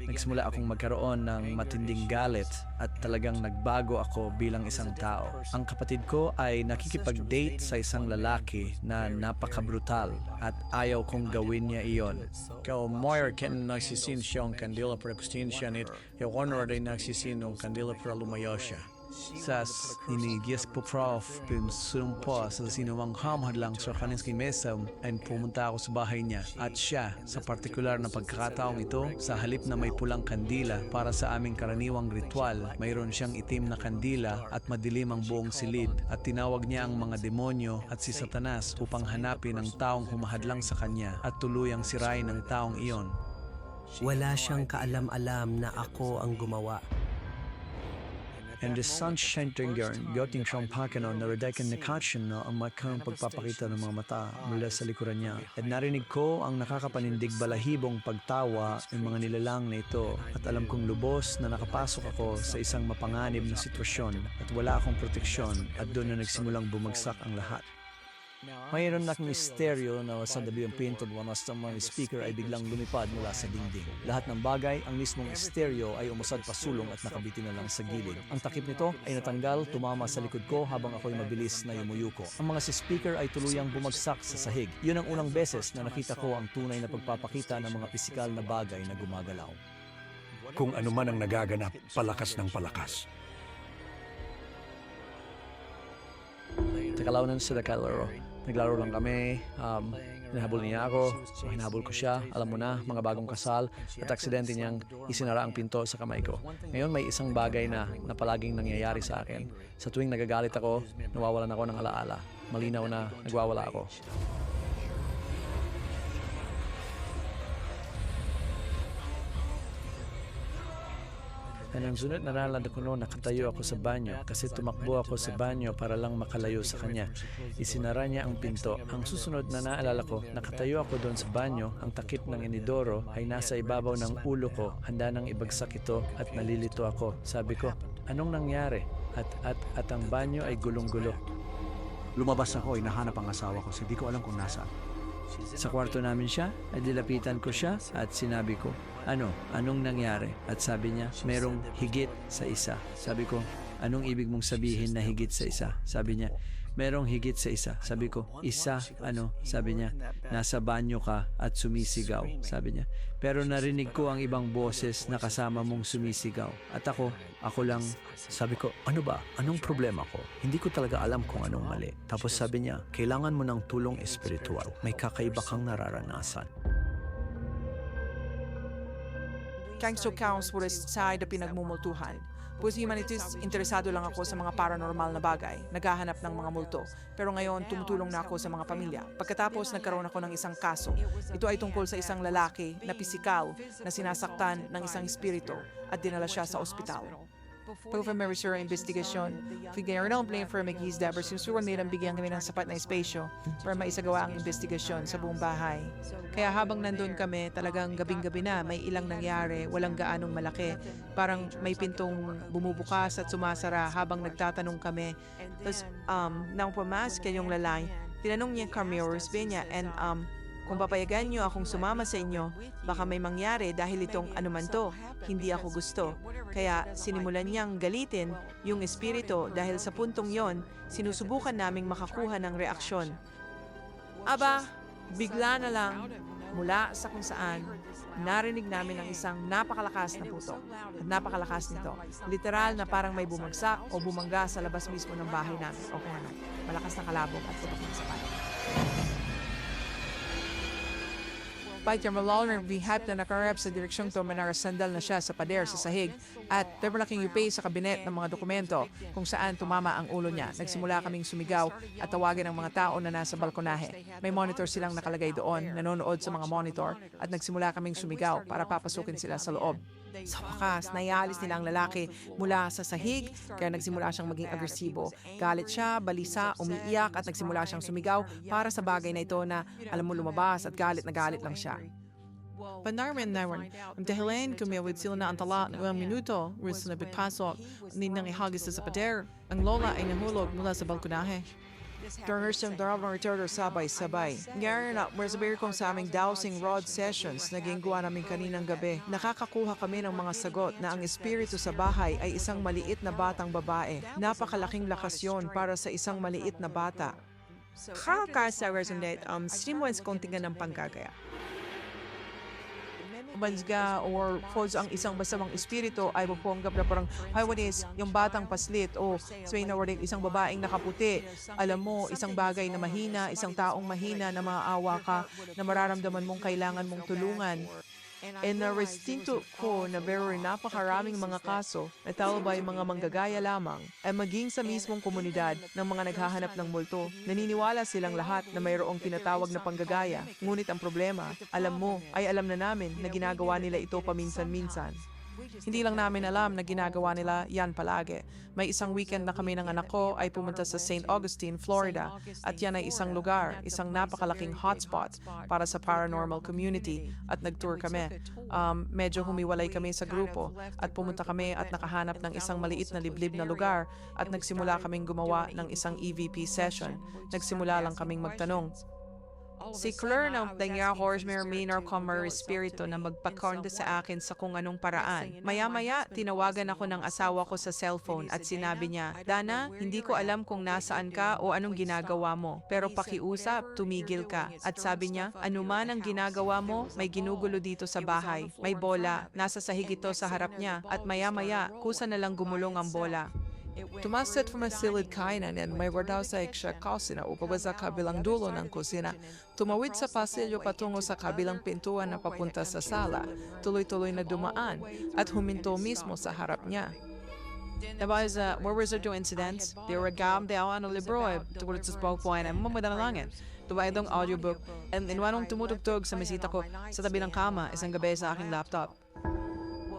Nagsimula akong magkaroon ng matinding galit at talagang nagbago ako bilang isang tao. Ang kapatid ko ay nakikipag-date sa isang lalaki na napaka-brutal at ayaw kong gawin niya iyon. Kau moir ken nagsisin siyang kandila para kustin siya nit, yung honor din nagsisin ng kandila para lumayo siya. Sas inigyes po prof pinsumpo sa sinumang hamad lang sa kaninski mesam and pumunta ako sa bahay niya at siya sa partikular na pagkakataong ito sa halip na may pulang kandila para sa aming karaniwang ritual mayroon siyang itim na kandila at madilim ang buong silid at tinawag niya ang mga demonyo at si Satanas upang hanapin ang taong humahadlang sa kanya at tuluyang sirain ang taong iyon. Wala siyang kaalam-alam na ako ang gumawa. And the sunshine tinggern, goting siyang pakano na redekan na katsyon na ang makang pagpapakita ng mga mata mula sa likuran niya. At narinig ko ang nakakapanindig balahibong pagtawa ng mga nilalang na ito at alam kong lubos na nakapasok ako sa isang mapanganib na sitwasyon at wala akong proteksyon at doon na nagsimulang bumagsak ang lahat. Mayroon na akong stereo na sa dabi ang pinto buwan sa mga speaker ay biglang lumipad mula sa dingding. Lahat ng bagay, ang mismong stereo ay umusad pasulong at nakabitin na lang sa gilid. Ang takip nito ay natanggal, tumama sa likod ko habang ako'y mabilis na yumuyuko. Ang mga speaker ay tuluyang bumagsak sa sahig. Yun ang unang beses na nakita ko ang tunay na pagpapakita ng mga pisikal na bagay na gumagalaw. Kung ano man ang nagaganap, palakas ng palakas. Takalaw na sila kalaro. Naglaro lang kami, hinahabol niya ako, so hinahabol ko siya, alam mo na, mga bagong kasal, at aksidente niyang isinara ang pinto sa kamay ko. Ngayon may isang bagay na palaging nangyayari sa akin. Sa tuwing nagagalit ako, nawawalan ako ng alaala. Malinaw na nagwawala ako. At ang sunod na nalala ko noon, nakatayo ako sa banyo kasi tumakbo ako sa banyo para lang makalayo sa kanya. Isinara niya ang pinto. Ang susunod na naalala ko, nakatayo ako doon sa banyo, ang takip ng inidoro ay nasa ibabaw ng ulo ko, handa nang ibagsak ito at nalilito ako. Sabi ko, anong nangyari? At ang banyo ay gulong-gulo. Lumabas ako, hinahanap ang asawa ko, hindi ko alam kung nasaan. Sa kwarto namin siya, at dilapitan ko siya at sinabi ko, anong nangyari? At sabi niya, merong higit sa isa. Sabi ko, anong ibig mong sabihin na higit sa isa? Sabi niya, merong higit sa isa. Sabi ko, isa, sabi niya, nasa banyo ka at sumisigaw, sabi niya. Pero narinig ko ang ibang boses na kasama mong sumisigaw. At ako lang, sabi ko, ano ba? Anong problema ko? Hindi ko talaga alam kung anong mali. Tapos sabi niya, kailangan mo ng tulong espiritual. May kakaiba kang nararanasan. Gangster counts for side na pinagmumultuhan. Puwes humanities, interesado lang ako sa mga paranormal na bagay, naghahanap ng mga multo. Pero ngayon, tumutulong na ako sa mga pamilya. Pagkatapos, nagkaroon ako ng isang kaso. Ito ay tungkol sa isang lalaki na pisikal na sinasaktan ng isang espiritu at dinala siya sa ospital. Pag-family sa investigasyon, figure ng blame for mag-isda pero sinusuran nilang bigyan kami ng sapat na espasyo para maisagawa ang investigasyon sa buong bahay. Kaya habang nandun kami, talagang gabing-gabi na, may ilang nangyari, walang gaanong malaki. Parang may pintong bumubukas at sumasara habang nagtatanong kami. Tapos, nang pumasok yung lalaki, tinanong niya kami or niya, and kung papayagan niyo akong sumama sa inyo, baka may mangyari dahil itong anuman to, hindi ako gusto. Kaya sinimulan niyang galitin yung espiritu dahil sa puntong yon, sinusubukan naming makakuha ng reaksyon. Aba, bigla na lang, mula sa kung saan, narinig namin ang isang napakalakas na putok. At napakalakas nito. Literal na parang may bumagsak o bumangga sa labas mismo ng bahay namin. O kung ano, malakas na kalabog at putok ng sapat. Bite yung malawang rehab na nakarap sa direksyong to, manarasandal na siya sa pader sa sahig at malaking upay sa kabinet ng mga dokumento kung saan tumama ang ulo niya. Nagsimula kaming sumigaw at tawagin ang mga tao na nasa balkonahe. May monitor silang nakalagay doon, nanonood sa mga monitor at nagsimula kaming sumigaw para papasukin sila sa loob. Sa wakas, naialis nila ang lalaki mula sa sahig, kaya nagsimula siyang maging agresibo. Galit siya, balisa, umiiyak at nagsimula siyang sumigaw para sa bagay na ito na alam mo lumabas at galit na galit lang siya. Panarmin naman, ang dahilan kumiyawid sila na antala ng ilang minuto, rin sila nabigpasok, hindi nang ihagis sa pader. Ang lola ay nahulog mula sa balkonahe. Turners yung darabang returner sabay-sabay. Ngayon na, masabi kong sa aming dowsing rod sessions na ginagawa namin kaninang gabi. Nakakakuha kami ng mga sagot na ang espiritu sa bahay ay isang maliit na batang babae. Napakalaking lakas yun para sa isang maliit na bata. Kakasa resonate, streamwise konting ng panggagaya. Bansga or falls ang isang basamang espiritu ay mapuanggap na parang highways, yung batang paslit o sway na waring isang babaeng nakaputi. Alam mo, isang bagay na mahina, isang taong mahina na maaawa ka, na mararamdaman mong kailangan mong tulungan. And na-restinto ko na very napakaraming mga kaso na talbay mga manggagaya lamang ay maging sa mismong komunidad ng mga naghahanap ng multo. Naniniwala silang lahat na mayroong tinatawag na panggagaya. Ngunit ang problema, alam mo, ay alam na namin na ginagawa nila ito paminsan-minsan. Hindi lang namin alam na ginagawa nila yan palagi. May isang weekend na kami ng anak ko ay pumunta sa St. Augustine, Florida. At yan ay isang lugar, isang napakalaking hotspot para sa paranormal community. At nag-tour kami. Medyo humiwalay kami sa grupo. At pumunta kami at nakahanap ng isang maliit na liblib na lugar. At nagsimula kaming gumawa ng isang EVP session. Nagsimula lang kaming magtanong. Si Claire na tanya horsemer minor comer espiritu na magpakonda sa akin sa kung anong paraan. Maya-maya, tinawagan ako ng asawa ko sa cellphone at sinabi niya, Dana, hindi ko alam kung nasaan ka o anong ginagawa mo, pero pakiusap, tumigil ka. At sabi niya, anuman ang ginagawa mo, may ginugulo dito sa bahay. May bola, nasa sahig ito sa harap niya, at maya-maya, kusa na lang gumulong ang bola. Tumaset from a silid kainan and may wardaw sa eksya kusina upaba sa kabilang dulo ng kusina. Tumawid sa pasilyo patungo sa kabilang pintuan na papunta sa sala. Tuloy-tuloy na dumaan at huminto mismo sa harap niya. Nabas, where was there two incidents? They were daw ano libro tungkol sa spokesman ay mamadalangin. Tuwa itong audiobook and inwanong tumutugtog sa mesita ko sa tabi ng kama isang gabi sa aking laptop.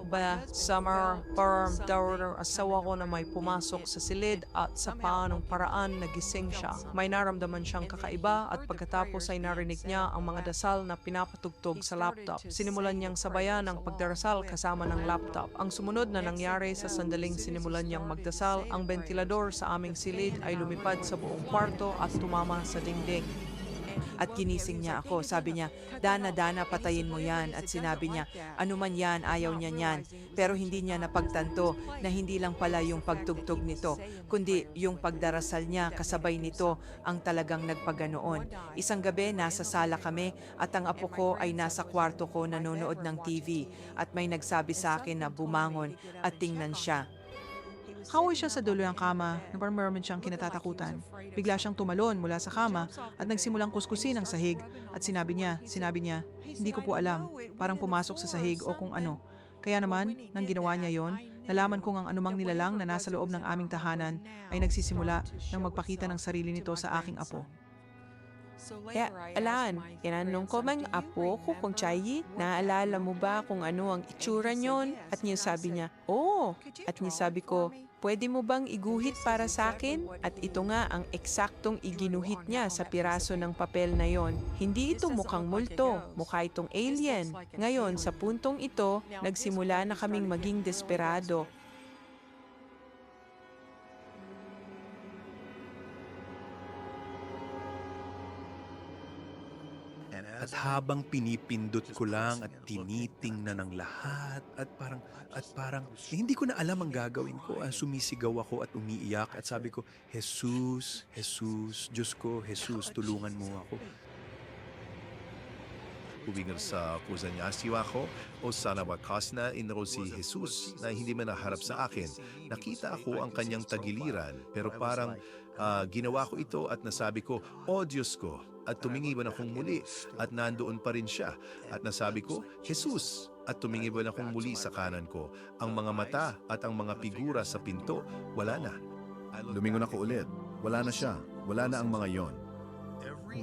Ba, summer, parang daw asawa ko na may pumasok sa silid at sa paanong paraan nagising siya. May naramdaman siyang kakaiba at pagkatapos ay narinig niya ang mga dasal na pinapatugtog sa laptop. Sinimulan niyang sabayan ang pagdarasal kasama ng laptop. Ang sumunod na nangyari sa sandaling sinimulan niyang magdasal, ang ventilador sa aming silid ay lumipad sa buong kwarto at tumama sa dingding. At ginising niya ako. Sabi niya, Dana, patayin mo yan. At sinabi niya, ano man yan, ayaw niya yan. Pero hindi niya napagtanto na hindi lang pala yung pagtugtog nito, kundi yung pagdarasal niya kasabay nito ang talagang nagpaganoon. Isang gabi, nasa sala kami at ang apo ko ay nasa kwarto ko nanonood ng TV at may nagsabi sa akin na bumangon at tingnan siya. Hawi siya sa dulo ng kama na parang meron siyang kinatatakutan. Bigla siyang tumalon mula sa kama at nagsimulang kuskusin ang sahig at sinabi niya, hindi ko po alam, parang pumasok sa sahig o kung ano. Kaya naman, nang ginawa niya yon, nalaman kong ang anumang nilalang na nasa loob ng aming tahanan ay nagsisimula ng magpakita ng sarili nito sa aking apo. Kaya, Alan, tinanong ko mang apo ko kung Chayi, naalala mo ba kung ano ang itsura niyon? At niya sabi niya, oo. At niya sabi ko, pwede mo bang iguhit para sa akin? At ito nga ang eksaktong iginuhit niya sa piraso ng papel na yon. Hindi ito mukhang multo, mukha itong alien. Ngayon, sa puntong ito, nagsimula na kaming maging desperado. At habang pinipindot ko lang at tinitingnan ng lahat at parang hindi ko na alam ang gagawin ko. Sumisigaw ako at umiiyak at sabi ko, Jesus, Jesus, Diyos ko, Jesus, tulungan mo ako. Uwigan sa pusa niya siwa ko o sana wakas na inro si Jesus na hindi man naharap sa akin. Nakita ako ang kanyang tagiliran pero parang ginawa ko ito at nasabi ko, O Diyos ko, at tumingiban akong muli at nandoon pa rin siya. At nasabi ko, Jesus, at tumingiban akong muli sa kanan ko. Ang mga mata at ang mga figura sa pinto, wala na. Lumingon ako ulit. Wala na siya. Wala na ang mga yon.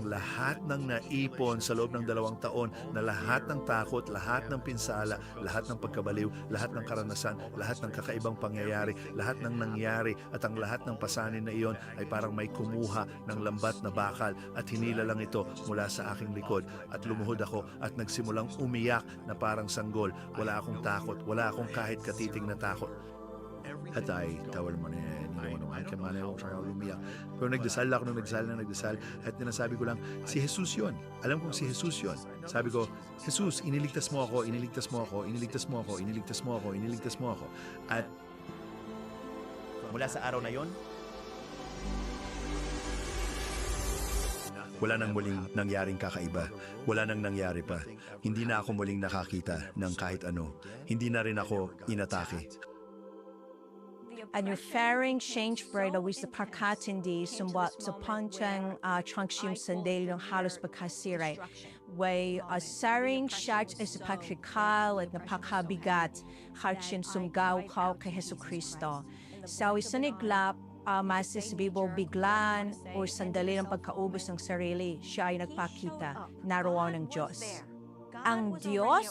Lahat ng naipon sa loob ng 2 taon na lahat ng takot, lahat ng pinsala, lahat ng pagkabaliw, lahat ng karanasan, lahat ng kakaibang pangyayari, lahat ng nangyari at ang lahat ng pasanin na iyon ay parang may kumuha ng lambat na bakal at hinila lang ito mula sa aking likod at lumuhod ako at nagsimulang umiyak na parang sanggol. Wala akong takot, wala akong kahit katiting na takot. At ay, tawal mo na naman kamanaw sa lumiyak. Pero nagdasal ako nung nagdasal at nasabi ko lang, si Jesus yon. Alam kong si Jesus yon. Sabi ko, Jesus, iniligtas mo ako, iniligtas mo ako, iniligtas mo ako, iniligtas mo ako, iniligtas mo ako. At mula sa araw na yon, wala nang muling nangyaring kakaiba. Wala nang nangyari pa. Hindi na ako muling nakakita ng kahit ano. Hindi na rin ako inatake. And your faring change bread always the parkatindi sumbat sa panchang trangshim sandal ng halos pagkasiray. Way saring shach is pakrikal at napakabigat harchin sumgaw kao kay Hesu Kristo. Sa isaniglap masis bibo biglan o sandali ng pagkaubos ng sarili, siya ay nagpakita, naroon ng Diyos. Ang Diyos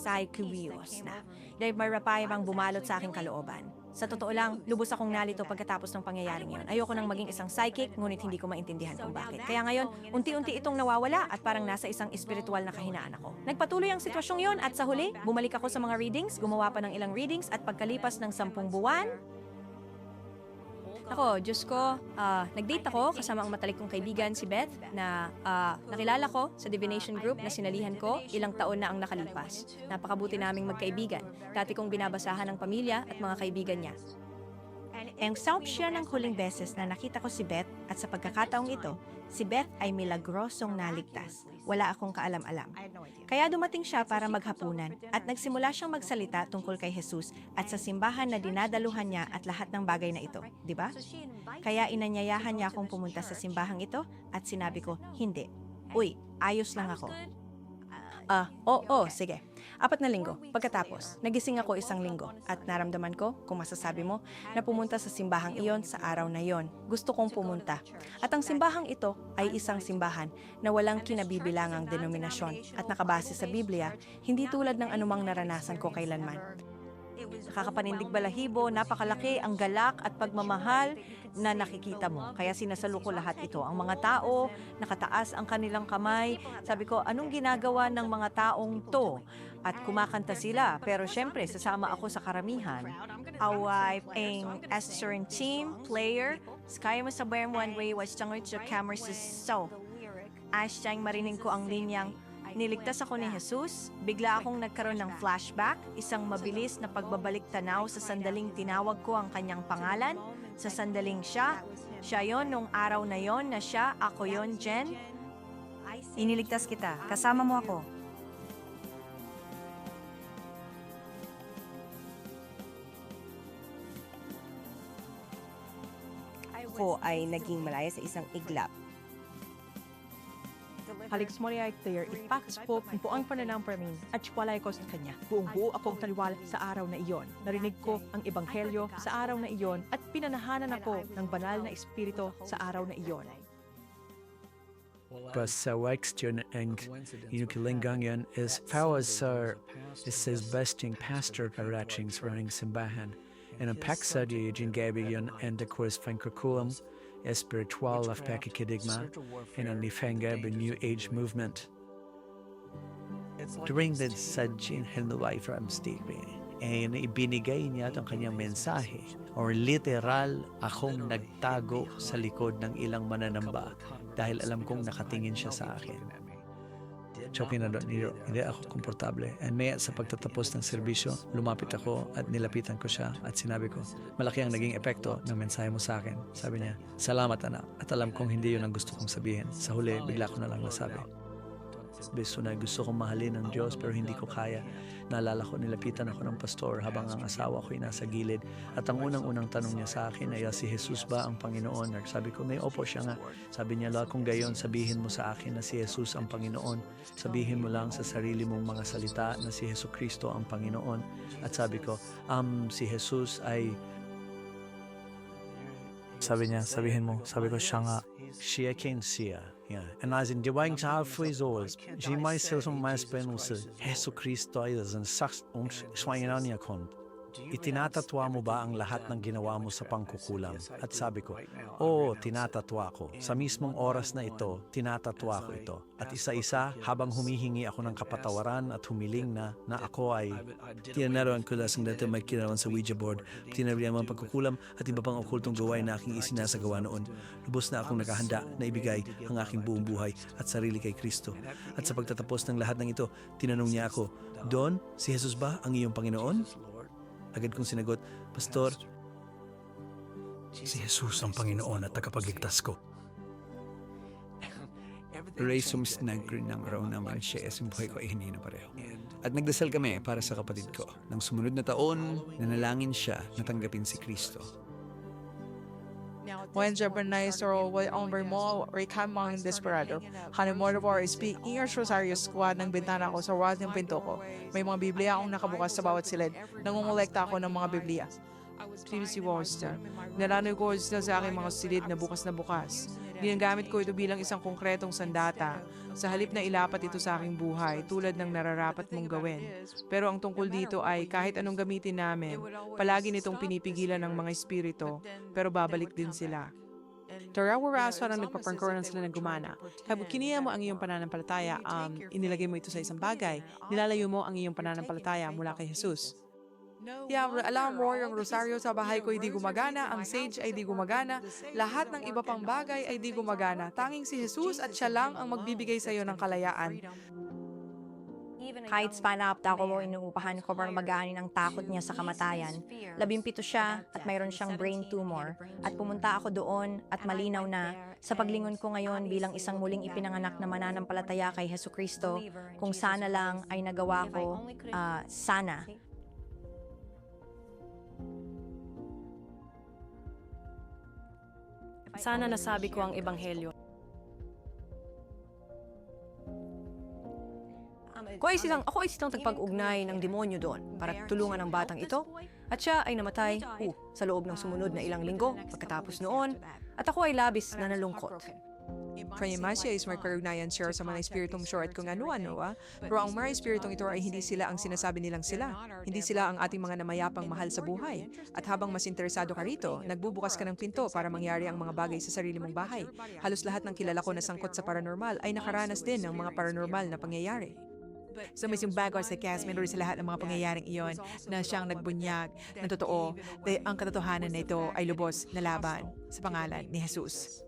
ay kumilos na. Dahil may rapayabang bumalot sa aking kalooban. Sa totoo lang, lubos akong nalito pagkatapos ng pangyayaring yun. Ayoko nang maging isang psychic, ngunit hindi ko maintindihan kung bakit. Kaya ngayon, unti-unti itong nawawala at parang nasa isang espiritual na kahinaan ako. Nagpatuloy ang sitwasyong yon at sa huli, bumalik ako sa mga readings, gumawa pa ng ilang readings at pagkalipas ng 10 buwan, ako, Diyos ko, nag-date ako kasama ang matalik kong kaibigan si Beth na nakilala ko sa divination group na sinalihan ko ilang taon na ang nakalipas. Napakabuti naming magkaibigan. Dati kong binabasahan ng pamilya at mga kaibigan niya. Ang saup siya ng huling beses na nakita ko si Beth at sa pagkakataong ito, si Beth ay milagrosong naligtas. Wala akong kaalam-alam. Kaya dumating siya para maghapunan at nagsimula siyang magsalita tungkol kay Jesus at sa simbahan na dinadaluhan niya at lahat ng bagay na ito, di ba? Kaya inanyayahan niya akong pumunta sa simbahang ito at sinabi ko, hindi. Uy, ayos lang ako. Sige. 4 na linggo. Pagkatapos, nagising ako 1 linggo at naramdaman ko, kung masasabi mo, na pumunta sa simbahang iyon sa araw na iyon. Gusto kong pumunta. At ang simbahang ito ay isang simbahan na walang kinabibilangang denominasyon at nakabase sa Biblia, hindi tulad ng anumang naranasan ko kailanman. Nakakapanindig balahibo, napakalaki ang galak at pagmamahal na nakikita mo. Kaya sinasalo ko lahat ito. Ang mga tao, nakataas ang kanilang kamay. Sabi ko, anong ginagawa ng mga taong to? At kumakanta sila. Pero syempre, sasama ako sa karamihan. Away, ang Esther and team, player, Sky mo sa Bayern One Way, was Changoy to Cameras is so. Einstein, marinig ko ang linyang, niligtas ako ni Jesus, bigla akong nagkaroon ng flashback, isang mabilis na pagbabalik tanaw sa sandaling tinawag ko ang kanyang pangalan, sa sandaling siya yon nung araw na yon na siya, ako yon, Jen. Iniligtas kita. Kasama mo ako. Ako ay naging malaya sa isang iglap. Alex Moria ay clear, ipakas po ang pananampamin at walay ko sa kanya. Buong-buo akong taliwala sa araw na iyon. Narinig ko ang ebanghelyo sa araw na iyon at pinanahanan ako ng banal na espiritu sa araw na iyon. Sa question ang inukilingang yan is Pawas sa is besting pastor karaching sa running simbahan. And ang paksa di yung gabi yun and the course fankakulam espiritual of pakikidigma and ang nifanga the New Age movement. During the Sajin Henry from Stevie, and ibinigay niya ang kanyang mensahe or literal akong nagtago sa likod ng ilang mananamba dahil alam kong nakatingin siya sa akin. So pinadot hindi ako komportable. And maya sa pagtatapos ng serbisyo, lumapit ako at nilapitan ko siya at sinabi ko, malaki ang naging epekto ng mensahe mo sa akin. Sabi niya, salamat anak. At alam kong hindi yun ang gusto kong sabihin. Sa huli, bigla ko na lang nasabi. Gusto kong mahalin ng Diyos pero hindi ko kaya. Naalala ko, nilapitan ako ng pastor habang ang asawa ko'y nasa gilid. At ang unang-unang tanong niya sa akin ay, si Jesus ba ang Panginoon? Sabi ko, may opo siya nga. Sabi niya, kung gayon, sabihin mo sa akin na si Jesus ang Panginoon. Sabihin mo lang sa sarili mong mga salita na si Jesucristo ang Panginoon. At sabi ko, si Jesus ay... Sabi niya, sabihin mo. Sabi ko, siya nga. Siya siya. Yeah. And as in diwang sa frizols, ji mai selson mas penus Jesu Kristo ay ang saks swayanan niya kon. Itinatatwa mo ba ang lahat ng ginawa mo sa pangkukulam? At sabi ko, oo, tinatatwa ko. Sa mismong oras na ito, tinatatwa ko ito. At isa-isa, habang humihingi ako ng kapatawaran at humiling na ako ay tinanaroan ko lasang dati may kinarawan sa Ouija board, tinariyan mo ang pagkukulam at iba pang okultong gawain na aking isinasagawa noon. Lubos na akong nakahanda na ibigay ang aking buong buhay at sarili kay Kristo. At sa pagtatapos ng lahat ng ito, tinanong niya ako, Don, si Jesus ba ang iyong Panginoon? Agad kong sinagot, Pastor, si Jesus ang Panginoon at tagapagligtas ko. Resums nagrin ng araw naman siya ang buhay ko ay hindi na pareho. At nagdasal kami para sa kapatid ko. Nang sumunod na taon, nanalangin siya na tanggapin si Kristo. When Japanese or on mo rekamang desperado, Hanimordo speak English Rosario Squad ng bintana ko sa wall ng pinto ko. May mga Biblia akong nakabukas sa bawat silid. Nangungulekta ako ng mga Biblia. Previously Worcester. Nalanoy ko sa aking mga silid na bukas. Ginagamit ko ito bilang isang konkretong sandata. Sa halip na ilapat ito sa aking buhay, tulad ng nararapat mong gawin. Pero ang tungkol dito ay kahit anong gamitin namin, palagi nitong pinipigilan ng mga espiritu, pero babalik din sila. Tarawaraso na nagpapangkaroon sila ng gumana. Habang kiniya mo ang iyong pananampalataya, inilagay mo ito sa isang bagay, nilalayo mo ang iyong pananampalataya mula kay Jesus. Alam mo, yung rosaryo sa bahay ko ay di gumagana, ang sage ay di gumagana, lahat ng iba pang bagay ay di gumagana. Tanging si Jesus at siya lang ang magbibigay sa iyo ng kalayaan. Kahit spanap ako mo inuupahan ko para maganin ang takot niya sa kamatayan. 17 siya at mayroon siyang brain tumor. At pumunta ako doon at malinaw na sa paglingon ko ngayon bilang isang muling ipinanganak na mananampalataya kay Jesucristo, kung sana lang ay nagawa ko, sana. Sana nasabi ko ang ebanghelyo. Ako ay silang tagpag-ugnay ng demonyo doon para tulungan ang batang ito at siya ay namatay sa loob ng sumunod na ilang linggo pagkatapos noon at ako ay labis na nalungkot. Primasya is may karugnayan siya sa mga espiritong short kung ano-ano, pero ang mga espiritong ito ay hindi sila ang sinasabi nilang sila. Hindi sila ang ating mga namayapang mahal sa buhay. At habang mas interesado ka rito, nagbubukas ka ng pinto para mangyari ang mga bagay sa sarili mong bahay. Halos lahat ng kilala ko na sangkot sa paranormal ay nakaranas din ng mga paranormal na pangyayari. So may bago sa cast, meron sa lahat ng mga pangyayaring iyon na siyang nagbunyag na totoo. Ang katotohanan na ito ay lubos na laban sa pangalan ni Jesus.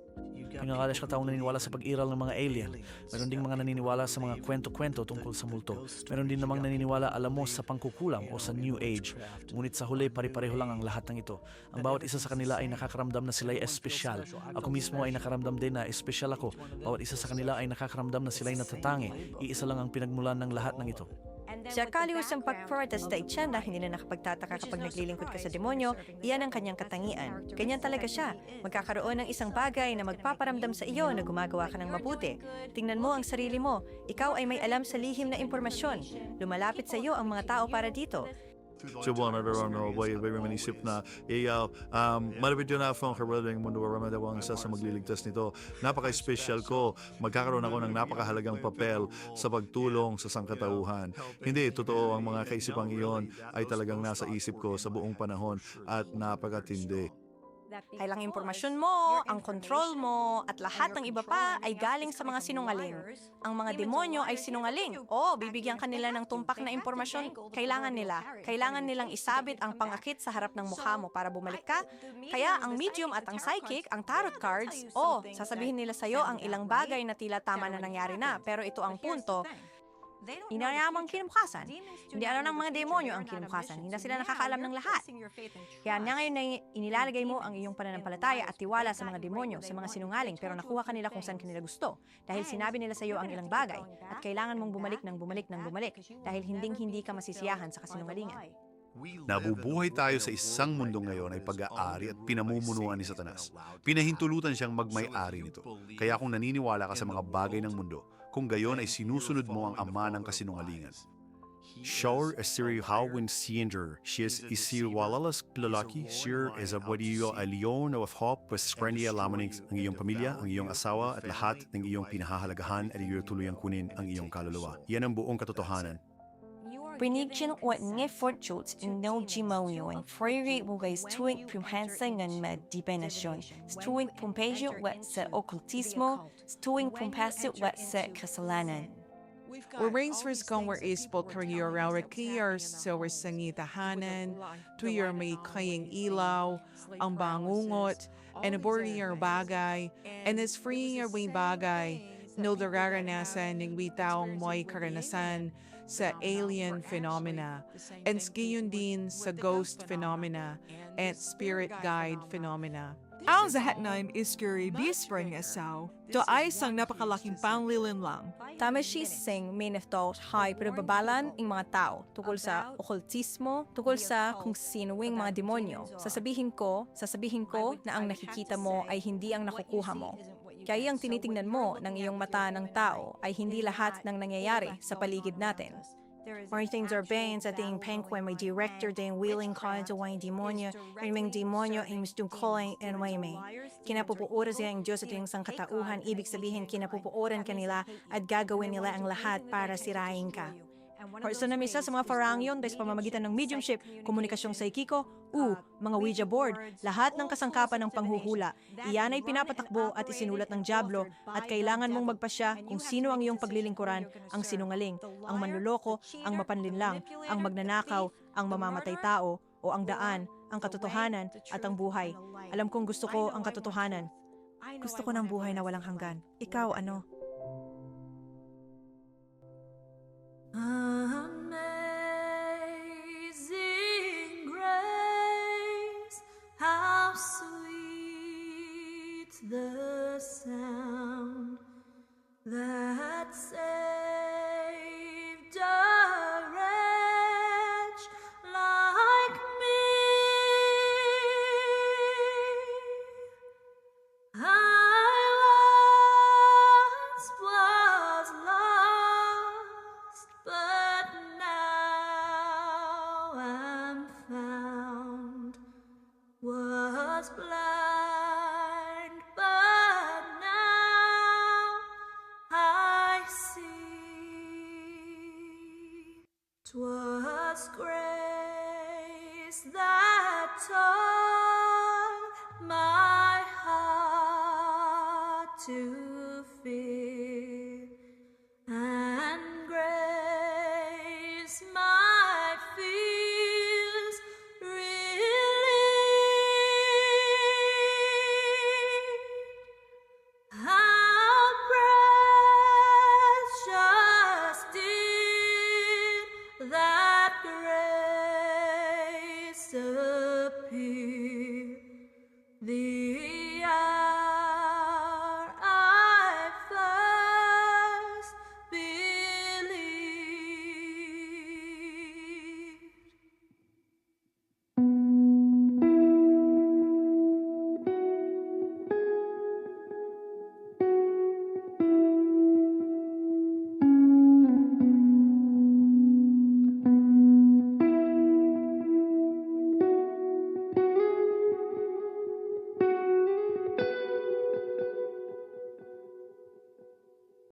Pinakalash ka taong naniniwala sa pag-iral ng mga alien. Meron ding mga naniniwala sa mga kwento-kwento tungkol sa multo. Meron din namang naniniwala, alam mo, sa pangkukulam o sa New Age. Ngunit sa huli, pare-pareho lang ang lahat ng ito. Ang bawat isa sa kanila ay nakakaramdam na sila'y espesyal. Ako mismo ay nakaramdam din na espesyal ako. Bawat isa sa kanila ay nakakaramdam na sila'y natatangi. Iisa lang ang pinagmulan ng lahat ng ito. Sa kaliwasang pagprotesta itsenda, hindi na nakapagtataka kapag naglilingkod ka sa demonyo, iyan ang kanyang katangian. Ganyan talaga siya. Magkakaroon ng isang bagay na magpaparamdam sa iyo na gumagawa ka ng mabuti. Tingnan mo ang sarili mo. Ikaw ay may alam sa lihim na impormasyon. Lumalapit sa iyo ang mga tao para dito. Subukan na rin way manisip na malapit yun na ang kabalang mundo ang isa sa magliligtas nito. Napaka-special ko. Magkakaroon ako ng napakahalagang papel sa pagtulong sa sangkatauhan. Hindi, totoo ang mga kaisipang iyon ay talagang nasa isip ko sa buong panahon at napakatindi. Kailang impormasyon mo, ang control mo, at lahat ng iba pa ay galing sa mga sinungaling. Ang mga demonyo ay sinungaling. Bibigyan kanila ng tumpak na impormasyon. Kailangan nilang isabit ang pangakit sa harap ng mukha mo para bumalik ka. Kaya ang medium at ang psychic, ang tarot cards, sasabihin nila sa'yo ang ilang bagay na tila tama na nangyari na. Pero ito ang punto. Inayamang kinabukasan. Hindi alam ng mga demonyo ang kinabukasan. Hindi sila nakakaalam ng lahat. Kaya ngayon na inilalagay mo ang iyong pananampalataya at tiwala sa mga demonyo, sa mga sinungaling, pero nakuha kanila kung saan kanila gusto. Dahil sinabi nila sa iyo ang ilang bagay at kailangan mong bumalik dahil hindi ka masisiyahan sa kasinungalingan. Nabubuhay tayo sa isang mundo ngayon ay pag-aari at pinamumunuan ni Satanas. Pinahintulutan siyang magmay-ari nito. Kaya kung naniniwala ka sa mga bagay ng mundo, kung gayon ay sinusunod mo ang ama ng kasinungalingan. Shor Esteri Hawin Siender, Shies Isiwalalas Lalaki, Shir Ezabwadiyo Alion of Hope, Westprendia Lamaning ang iyong pamilya, ang iyong asawa at lahat ng iyong pinahahalagahan at iyong tuluyang kunin ang iyong kaluluwa. Yan ang buong katotohanan. Pinigyan what nge fortune in no gimonyo and free mugay stuing pumhansang ng medibenasyon, stuing pumpesyo wat sa okultismo, stuing pumpasyo wat sa kasalanan. Rainsfors kong were ispo karyo rarikiyar sa wasangi tahanan, tuyar may kayang ilaw, ang bangungot, and aboriyar bagay, and is free your way bagay, no dararanasan ng witaong mo'y karanasan, sa alien phenomena, and skiyon din sa ghost phenomena, and spirit guide phenomena. Ang zahatnaim iskuri bispring esaw, to ay isang napakalaking panglilin lang. Tama sing minefto hay pinababalan ng mga tao tungkol sa okultismo, tungkol sa kung sinuwing mga demonyo. Sasabihin ko na ang nakikita mo ay hindi ang nakukuha mo. Kaya ang tinitingnan mo ng iyong mata ng tao ay hindi lahat ng nangyayari sa paligid natin. More things are bands at yung penguin may director din willing cause o yung demonyo at yung demonyo ay mustungkoling and way may. Kinapupuoran siya ang Diyos at yung sangkatauhan, ibig sabihin kinapupuoran kanila at gagawin nila ang lahat para sirain ka. Person na misa sa mga farangyon dahil sa pamamagitan ng mediumship, komunikasyong psychico, mga Ouija board, lahat ng kasangkapan ng panghuhula. Iyan ay pinapatakbo at isinulat ng Diablo at kailangan mong magpasya kung sino ang iyong paglilingkuran, ang sinungaling, ang manluloko, ang mapanlinlang, ang magnanakaw, ang mamamatay tao, o ang daan, ang katotohanan at ang buhay. Alam kong gusto ko ang katotohanan. Gusto ko ng buhay na walang hanggan. Ikaw ano? Amazing grace, how sweet the sound that saved a wretch like me. Was lost, but now I'm found. Was blind, but now I see. 'Twas grace that taught my heart to